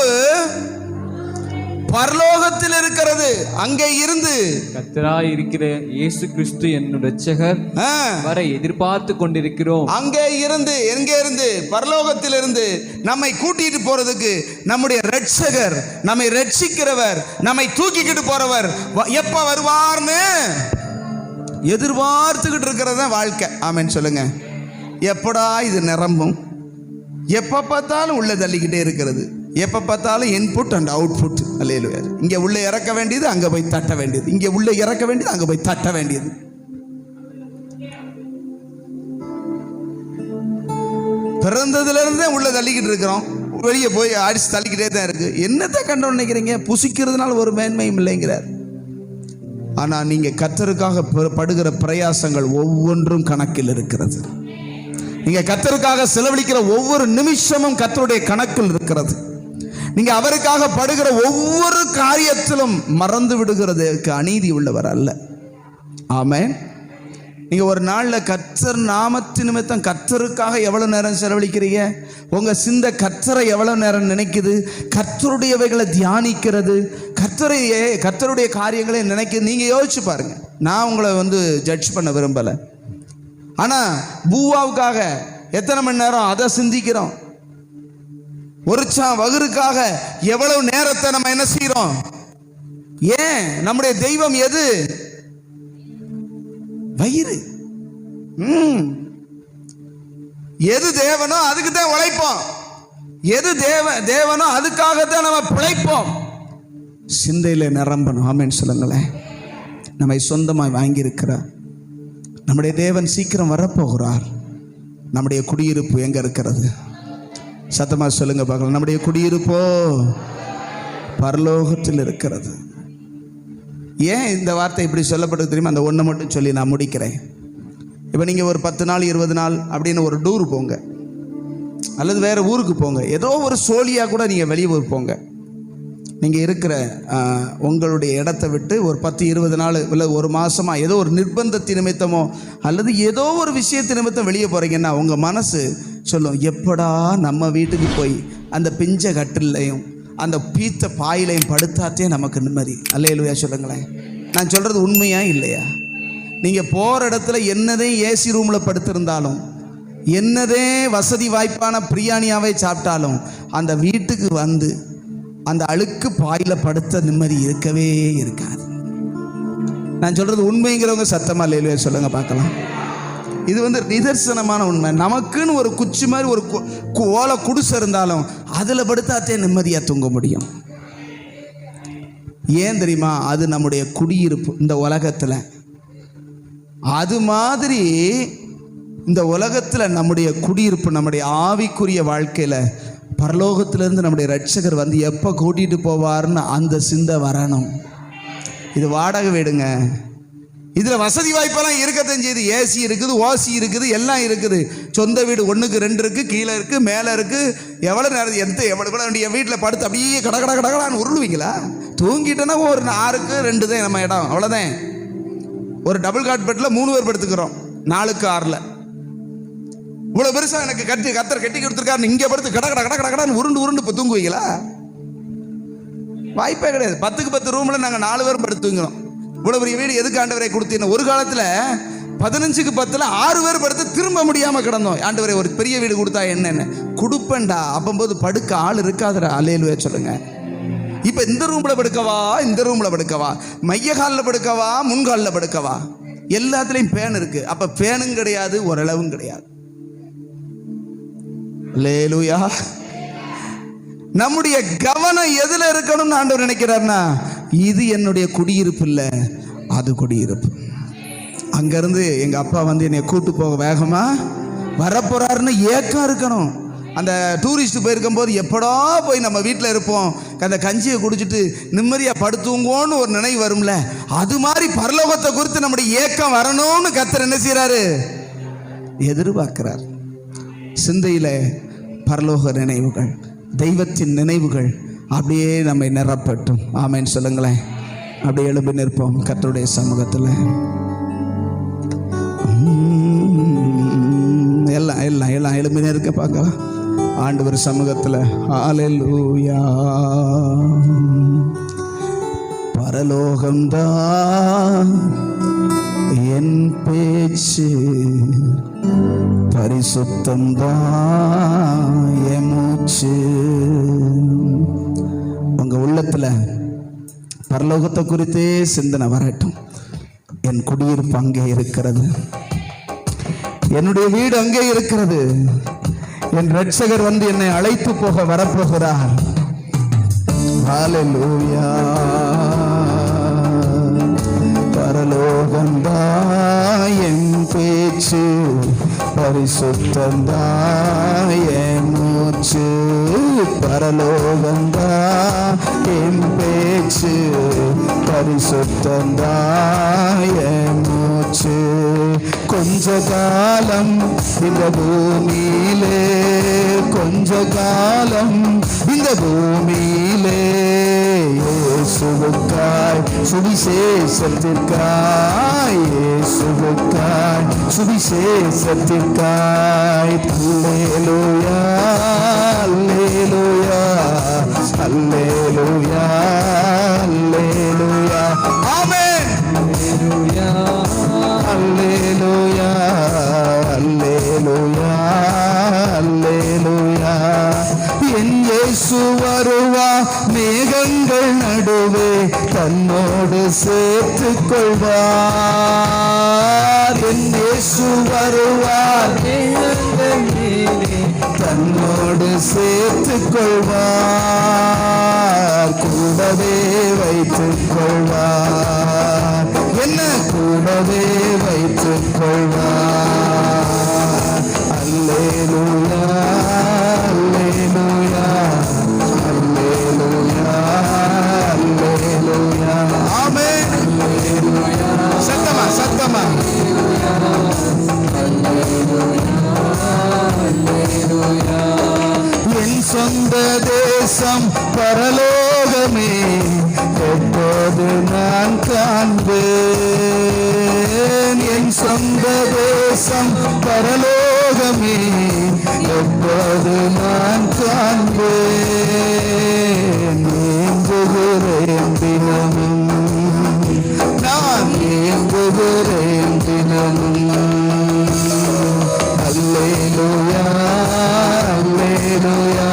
பரலோகத்தில் இருக்கிறது. அங்கே இருந்து கர்த்தராய் இருக்கிற இயேசு கிறிஸ்து என்னுடைய இரட்சகர் வர எதிர்பார்த்து கொண்டிருக்கிறோம். அங்கே இருந்து, எங்கே இருந்து? பரலோகத்தில் இருந்து நம்மை கூட்டிட்டு போறதுக்கு நம்முடைய இரட்சகர், நம்மை ரட்சிக்கிறவர், நம்மை தூக்கிக்கிட்டு போறவர் எப்ப வருவார்னு எதிர்பார்த்துக்கிட்டு இருக்கிறது தான் வாழ்க்கை. ஆமென் சொல்லுங்க. எப்படா இது நிரம்பும்? எப்போ பார்த்தாலும் உள்ளே தள்ளிக்கிட்டே இருக்கிறது, எப்போ பார்த்தாலும் இன்புட் அண்ட் அவுட்புட். அல்லேலூயா. இங்கே உள்ளே இறக்க வேண்டியது அங்கே போய் தட்ட வேண்டியது, இங்கே உள்ளே இறக்க வேண்டியது அங்கே போய் தட்ட வேண்டியது. பிறந்ததுலேருந்தே உள்ளே தள்ளிக்கிட்டு இருக்கிறோம், வெளியே போய் அடிச்சு தள்ளிக்கிட்டே தான் இருக்கு. என்னத்தை கண்டு நினைக்கிறீங்க? புசிக்கிறதுனால ஒரு மேன்மையும் இல்லைங்கிறார். ஆனால் நீங்கள் கர்த்தருக்காக படுகிற பிரயாசங்கள் ஒவ்வொன்றும் கணக்கில் இருக்கிறது. நீங்க கர்த்தருக்காக செலவழிக்கிற ஒவ்வொரு நிமிஷமும் கர்த்தருடைய கணக்கில் இருக்கிறது. நீங்க அவருக்காக படுகிற ஒவ்வொரு காரியத்திலும் மறந்து விடுகிறதுக்கு அநீதி உள்ளவர் அல்ல. ஆமென். நீங்க ஒரு நாள்ல கர்த்தர் நாமத்து நிமித்தம் கர்த்தருக்காக எவ்வளவு நேரம் செலவழிக்கிறீங்க? உங்க சிந்தை கர்த்தரை எவ்வளவு நேரம் நினைக்குது? கர்த்தருடையவைகளை தியானிக்கிறது, கர்த்தருடைய காரியங்களை நினைக்கிறது. நீங்க யோசிச்சு பாருங்க. நான் உங்களை ஜட்ஜ் பண்ண விரும்பல. ஆனால் பூவாவுக்காக எத்தனை மணி நேரம் அதை சிந்திக்கிறோம்? ஒரு வகுருக்காக எவ்வளவு நேரத்தை நம்ம என்ன செய்யறோம்? ஏன் நம்முடைய தெய்வம் எது? வயிறு. எது தேவனோ அதுக்கு தான் உழைப்போம், எது தேவனோ அதுக்காகத்தான் நம்ம பிழைப்போம். சிந்தையில நிரம்பணும். ஆமென் சொல்லுங்களேன். நம்மை சொந்தமாய் வாங்கியிருக்கிறார் நம்முடைய தேவன் சீக்கிரம் வரப்போகிறார். நம்முடைய குடியிருப்பு எங்க இருக்கிறது? சத்தமா சொல்லுங்க பார்க்கலாம். நம்முடைய குடியிருப்போ பரலோகத்தில் இருக்கிறது. ஏன் இந்த வார்த்தை இப்படி சொல்லப்பட்டது தெரியுமா? அந்த ஒன்றை மட்டும் சொல்லி நான் முடிக்கிறேன். இப்போ நீங்கள் ஒரு 10 நாள் 20 நாள் அப்படின்னு ஒரு டூர் போங்க, அல்லது வேற ஊருக்கு போங்க, ஏதோ ஒரு சோழியாக கூட நீங்கள் வெளியூர் போங்க. நீங்கள் இருக்கிற உங்களுடைய இடத்தை விட்டு ஒரு 10-20 நாள் இல்லை ஒரு மாதமாக ஏதோ ஒரு நிர்பந்தத்தின் நிமித்தமோ அல்லது ஏதோ ஒரு விஷயத்தின் நிமித்தம் வெளியே போகிறீங்கன்னா உங்கள் மனசு சொல்லும், எப்படா நம்ம வீட்டுக்கு போய் அந்த பிஞ்ச கட்டிலையும் அந்த பீத்த பாயிலையும் படுத்தாத்தே நமக்கு நிம்மதி. அல்லேலூயா சொல்லுங்களேன். நான் சொல்கிறது உண்மையா இல்லையா? நீங்கள் போகிற இடத்துல என்னதே ஏசி ரூமில் படுத்திருந்தாலும், என்னதே வசதி வாய்ப்பான பிரியாணியாவே சாப்பிட்டாலும், அந்த வீட்டுக்கு வந்து அந்த அழுக்கு பாயில படுத்த நிம்மதி இருக்கவே இருக்காது. நான் சொல்றது உண்மைங்கிறவங்க சத்தமா இல்லையே சொல்லுங்க பார்க்கலாம். இது நிதர்சனமான உண்மை. நமக்குன்னு ஒரு குச்சி மாதிரி ஒரு ஓலை குடிசை இருந்தாலும் அதில் படுத்தாத்தே நிம்மதியாக தூங்க முடியும். ஏன் தெரியுமா? அது நம்முடைய குடியிருப்பு இந்த உலகத்தில். அது மாதிரி இந்த உலகத்தில் நம்முடைய குடியிருப்பு, நம்முடைய ஆவிக்குரிய வாழ்க்கையில் பரலோகத்திலிருந்து நம்முடைய இரட்சகர் வந்து எப்போ கூட்டிகிட்டு போவார்னு அந்த சிந்தை வரணும். இது வாடகை வீடுங்க. இதில் வசதி வாய்ப்பெல்லாம் இருக்கத்தான் செய்யுது. ஏசி இருக்குது, ஓசி இருக்குது, எல்லாம் இருக்குது. சொந்த வீடு 1க்கு 2 இருக்குது, கீழே இருக்குது, மேலே இருக்குது. எவ்வளோ நேரம் எவ்வளோ வேண்டிய வீட்டில் படுத்து அப்படியே கடகடான்னு உருளுவீங்களா? தூங்கிட்டோன்னா ஒரு 6க்கு 2 தான் நம்ம இடம், அவ்வளோதான். ஒரு டபுள் காட் பெட்டில் 3 பேர் படுத்துக்கிறோம், 4க்கு 6ல். இவ்வளோ பெருசாக எனக்கு கத்தர் கட்டி கொடுத்துருக்காரு, இங்கே படுத்து கடகடான்னு உருண்டு இப்போ தூங்குவீங்களா? வாய்ப்பே கிடையாது. 10க்கு 10 ரூமில் நாங்கள் 4 பேரும் படுத்து தூங்குறோம். இவ்வளோ பெரிய வீடு எதுக்கு ஆண்டவரை கொடுத்தீங்க? ஒரு காலத்தில் 15க்கு 10ல் 6 பேர் படுத்து திரும்ப முடியாமல் கிடந்தோம். ஆண்டவரை ஒரு பெரிய வீடு கொடுத்தா என்னென்ன கொடுப்பேன்டா. அப்போது படுக்க ஆள் இருக்காதுடா. அல்லேலூயா சொல்லுங்க. இப்போ இந்த ரூமில் படுக்கவா, இந்த ரூமில் படுக்கவா, மைய காலில் படுக்கவா, முன்காலில் படுக்கவா, எல்லாத்துலேயும் ஃபேன் இருக்கு. அப்போ ஃபேனும் கிடையாது, ஓரளவும் கிடையாது. அல்லேலூயா. நம்முடைய கவனம் எதுல இருக்கணும்னு ஆண்டவர் நினைக்கிறார்னா, இது என்னுடைய குடியிருப்பு இல்லை, அது குடியிருப்பு. அங்கிருந்து எங்க அப்பா வந்து என்னை கூட்டு போக வேகமா வரப்போறாருன்னு ஏக்கம் இருக்கணும். அந்த டூரிஸ்ட் போயிருக்கும் போது எப்படா போய் நம்ம வீட்டில் இருப்போம், அந்த கஞ்சியை குடிச்சிட்டு நிம்மதியாக படுத்துவோங்கன்னு ஒரு நினைவு வரும்ல, அது மாதிரி பரலோகத்தை குறித்து நம்முடைய ஏக்கம் வரணும்னு கர்த்தர் என்ன செய்யறாரு? எதிர்பார்க்கிறார். சிந்தையில பரலோக நினைவுகள், தெய்வத்தின் நினைவுகள் அப்படியே நம்மை நிரப்பட்டும். ஆமென் சொல்லுங்களேன். அப்படியே எழுப்பி நிற்போம் கர்த்தருடைய சமூகத்தில். எல்லாம் எழுப்பி நிற்க பார்க்கலாம் ஆண்டவர் சமூகத்தில். ஹல்லேலூயா. பரலோகம்தான் என் பேச்சு, பரிசுத்தம்தான் என் மூச்சு. உங்க உள்ளத்துல பரலோகத்தை குறித்தே சிந்தனை வரட்டும். என் குடியிருப்பு அங்கே இருக்கிறது, என்னுடைய வீடு அங்கே இருக்கிறது, என் இரட்சகர் வந்து என்னை அழைத்து போக வரப்போகிறார். ஹல்லேலூயா. பரலோகம்தான் என் பேச்சு, பரிசுத்தம்தான் என் மூச்சு. பரலோகம்தான் என் பேச்சு, பரிசுத்தம்தான் என் மூச்சு. கொஞ்ச காலம் இந்த பூமியிலே, கொஞ்ச காலம் இந்த பூமியிலே இயேசுவுக்காய் சுவிசேஷத்திற்காய், இயேசுவுக்காய் சுவிசேஷத்திற்காய். அல்லேலூயா அல்லேலூயா அல்லேலூயா அல்லேலூயா. ஆமென். அல்லேலூயா அல்லேலூயா அல்லேலூயா அல்லேலூயா. என் இயேசு வருவா மேகங்கள் நடுவே தன்னோடு சேர்த்துக் கொள்வார். என் இயேசு வருவார் மேகங்கள் மேலே தன்னோடு சேர்த்துக் கொள்வார். கூடவே வைத்துக் கொள்வார், என்ன கூடவே வைத்துக் கொள்வார். அல்லேலூயா அல்லேலூயா அல்லேலூயா அல்லேலூயா. ஆமென். அல்லேலூயா. சத்தமா சத்தமா. என் சொந்த தேசம் பரலோகமே எப்போது நான் காண்பேன். என் சொந்த தேசம் பரலோகமே எப்போது நான் காண்பேன். ஏங்குகிறேன் தினமும், நான் ஏங்குகிறேன் தினமும். அல்லேலூயா அல்லேலூயா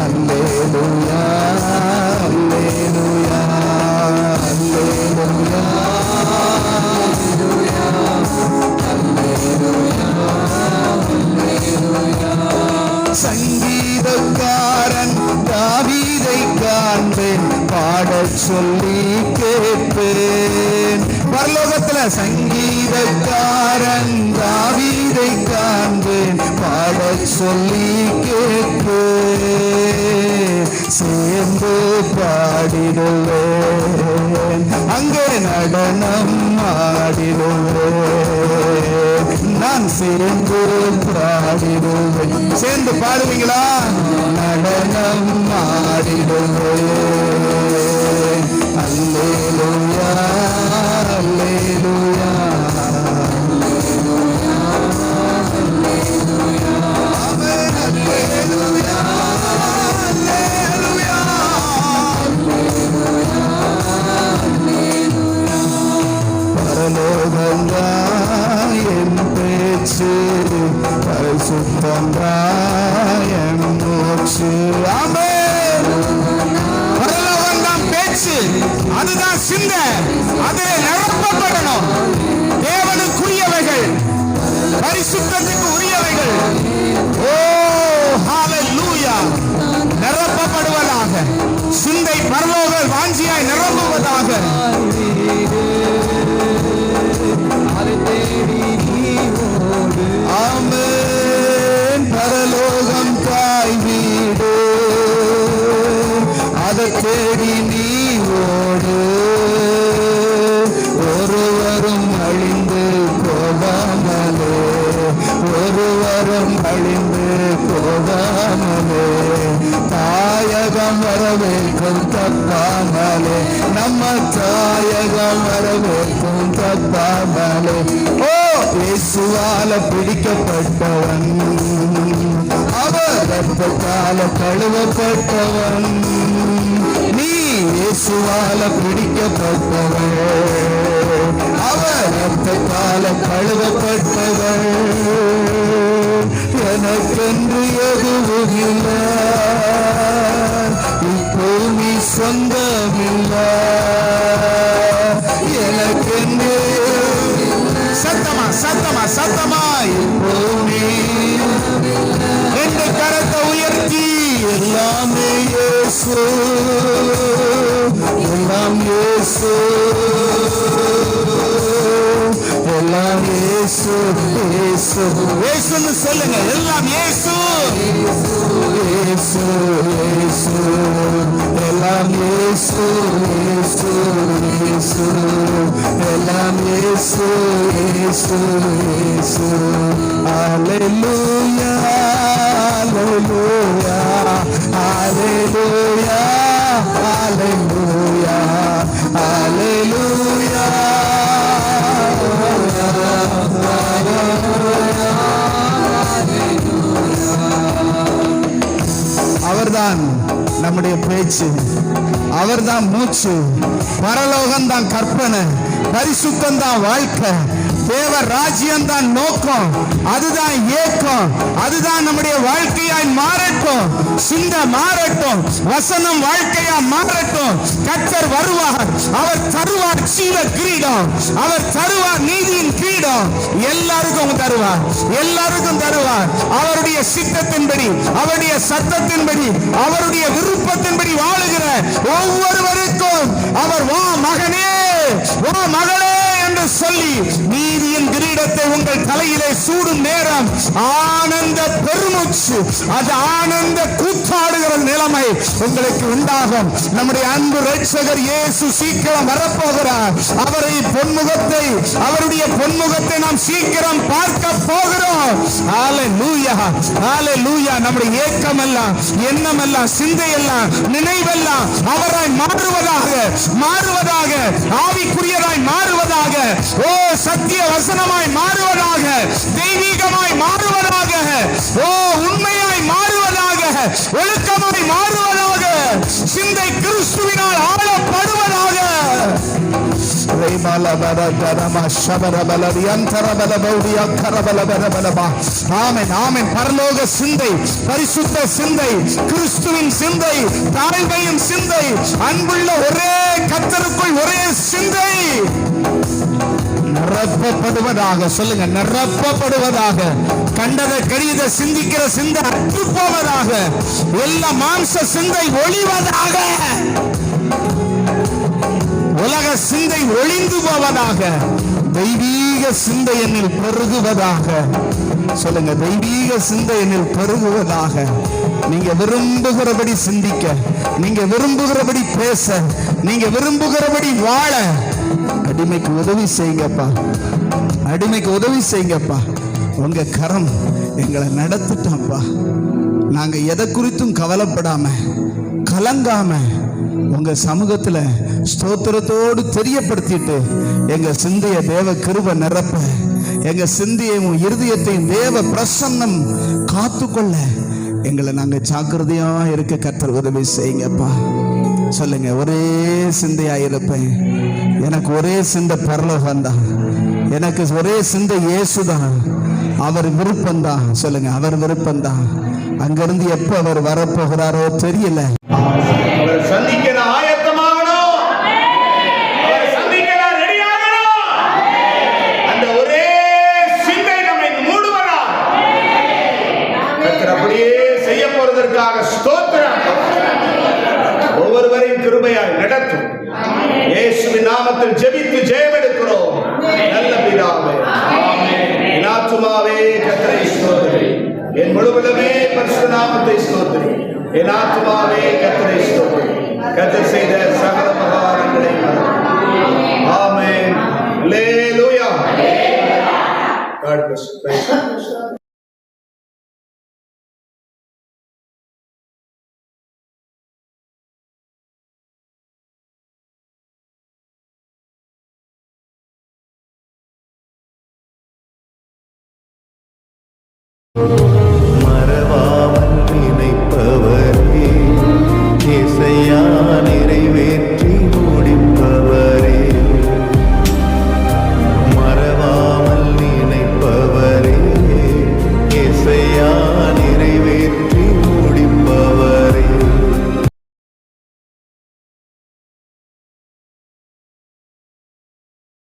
அல்லேலூயா அல்லேலூயா அல்லேலூயா அல்லேலூயா. சங்கீதக்காரன் தாவீதை காண்பேன், பாடச் சொல்லி கேட்பேன். பரலோகத்துல சங்கீதக்காரன் தாவீதை காண்பேன், பாடச் சொல்லி கேட்பேன். சேர்ந்து பாடிடுவேன், அங்கே நடனம் ஆடிடுவேன். நான் சேர்ந்து பாடிடுவேன். சேர்ந்து பாடுவீங்களா? நடனம் ஆடிடுவேன். அல்லேலூயா அல்லேலூயா அல்லேலூயா. ஆமென். அல்லேலூயா அல்லேலூயா அல்லேலூயா. பரலோகம்தான் என் பேச்சு, பரிசுத்தம்தான் என் மூச்சு. ஆமென். பரலோகம்தான் பேச்சு, அதுதான் சிந்தை, அதிலே நிரப்பப்படணும். தேவனுக்குரியவைகள், பரிசுத்தத்துக்கு உரியவைகள். ஓ ஹல்லேலூயா. நிரப்பப்படுவதாக, சிந்தை பரலோக வாஞ்சியாய் நிரம்புவதாக. ஆமென். பரலோகம் தாய் வீடு, அதை தேடி நீ ஓடு. ஒருவரும் அழிந்து போகாமலே, ஒருவரும் அழிந்து போகாமலே, தாயகம் வரவேற்கும் தப்பாமலே, நம்ம தாயகம் வரவேற்கும் தப்பாமலே. ஓ இயேசுவால பிடிக்கப்பட்டவன், அவர் ரத்தத்தால கழுவப்பட்டவன். நீ இயேசுவால பிடிக்கப்பட்டவள், அவர் ரத்தத்தால கழுவப்பட்டவள். எனக்கென்று எதுவும் இல்லை, இப்பூமி சொந்தமில்லை. எனக்கென்று சத்தமா சத்தமா சத்தமா இப்பூமி ரெண்டு கரத்தை உயர்த்தி எல்லாமே இயேசு, எல்லாம் இயேசு, எல்லாம் இயேசு, இயேசு இயேசுன்னு சொல்லுங்க. எல்லாம் இயேசு, இயேசு, இயேசு, எல்லாம் இயேசு, இயேசு, இயேசு, எல்லாம் இயேசு, இயேசு, இயேசு. ஹல்லேலூயா, ஹல்லேலூயா, ஹல்லேலூயா, ஹல்லேலூயா, ஹல்லேலூயா. அவர்தான் நம்முடைய பேச்சு, அவர்தான் மூச்சு, பரலோகம் தான் கற்பனை, பரிசுத்தம் தான் வாழ்க்கை, தேவ ராஜ்யம் தான் நோக்கம், அதுதான் ஏக்கம், அதுதான் நம்முடைய வாழ்க்கையாய் மாறட்டும். சிந்த மாறட்டும், வசனம் வாழ்க்கையா மாறட்டும். கர்த்தர் வருவார், அவர் தருவார் ஜீவ கிரீடம், அவர் தருவார் நீதியின் கிரீடம். எல்லாருக்கும் தருவார், எல்லாருக்கும் தருவார். அவருடைய சித்தத்தின்படி, அவருடைய சத்தத்தின்படி, அவருடைய விருப்பத்தின்படி வாழுகிற ஒவ்வொருவருக்கும் அவர் வா மகனே, வா மகளே என்று சொல்லி நீதியின் கிரீடத்தை உங்கள் தலையிலே சூடும் நேரம் ஆனந்த பெருமூச்சு, அது ஆனந்த கூத்தாடுகிற நிலைமை உங்களுக்கு உண்டாகும். நம்முடைய அன்பு இரட்சகர் இயேசு சீக்கிரம் வரப்போகிறார். அவருடைய பொன்முகத்தை நாம் சீக்கிரம் பார்க்க போகிறோம். ஹல்லேலூயா, ஹல்லேலூயா. நம்முடைய ஏக்கம் எல்லாம், எண்ணம் எல்லாம், சிந்தை எல்லாம், நினைவெல்லாம் அவராய் மாறுவதாக, மாறுவதாக, ஆவிக்குரியராய் மாறுவதாக, ஓ சத்திய வசனமாய் மாறுவதாக, தெய்வீகமாய் மாறுவதாக, ஓ உண்மையாய் மாறுவதாக, ஒழுக்கமாய் மாறுவதாக, சிந்தை கிறிஸ்துவினால் ஆளப்படுவதாக. ஆமென். பரலோக சிந்தை, பரிசுத்த சிந்தை, கிறிஸ்துவின் சிந்தை, தாழ்மையின் சிந்தை, அன்புள்ள ஒரே கர்த்தருக்குள் ஒரே சிந்தை நிரப்பப்படுவதாக. சொல்லுங்க, நிரப்பப்படுவதாக. கண்டதை கடித சிந்திக்கிற சிந்தை அற்று போவதாக. எல்லா மாம்ச சிந்தை ஒளிவதாக. உலக சிந்தை ஒளிந்து போவதாக. தெய்வீக சிந்தை என்னில் பெருகுவதாக. சொல்லுங்க, தெய்வீக சிந்தை என்னில் பெருகுவதாக. நீங்க விரும்புகிறபடி சிந்திக்க, நீங்க விரும்புகிறபடி பேச, நீங்க விரும்புகிறபடி வாழ அடிமைக்கு உதவி செய்யுங்கப்பா, அடிமைக்கு உதவி செய்யுங்கப்பா. உங்க கரம் எங்களை நடத்திட்டோம்ப்பா. நாங்க எதை குறித்தும் கவலைப்படாம, கலங்காம உங்க சமூகத்துல ஸ்தோத்திரத்தோடு தெரியப்படுத்திட்டு எங்க சிந்தைய தேவ கிருபை நிரப்ப, எங்க சிந்தையும் இருதயத்தையும் தேவ பிரசன்னம் காத்துக்கொள்ள எங்களை நாங்க ஜாக்கிரதையா இருக்க கர்த்தர் உதவி செய்யுங்கப்பா. சொல்லுங்க, ஒரே சிந்தையா இருப்பேன். எனக்கு ஒரே சிந்தை பரலோகம் தான், எனக்கு ஒரே சிந்தை இயேசுதான், அவர் விருப்பம்தான். சொல்லுங்க, அவர் விருப்பம்தான். அங்கிருந்து எப்ப அவர் வரப்போகிறாரோ தெரியல. அவர் சந்திக்க ஆயத்தமாகணும், அவர் சந்திக்க ரெடியாகணும். அந்த ஒரே சிந்தை நம்மை மூடுவதா கர்த்தர் அப்படியே செய்ய போறதற்காக ஸ்தோத்திரம். ஒவ்வொருவரையும் கிருபையாய் நடத்தும். இயேசுவின் நாமத்தில் ஜெபித்து ஜெயமெடுக்கிறோம் நல்ல பிதாவே, ஆமென். என் ஆத்துமாவே கர்த்தரை ஸ்தோத்திரி, என் முழுவதுமே பரிசுத்த நாமத்தை ஸ்தோத்திரி. என் ஆத்துமாவே கர்த்தரை ஸ்தோத்திரி, கர்த்தர் செய்த சகல உபகாரங்களை மறவாதே. ஆமென். அல்லேலூயா. God bless you. Thank you.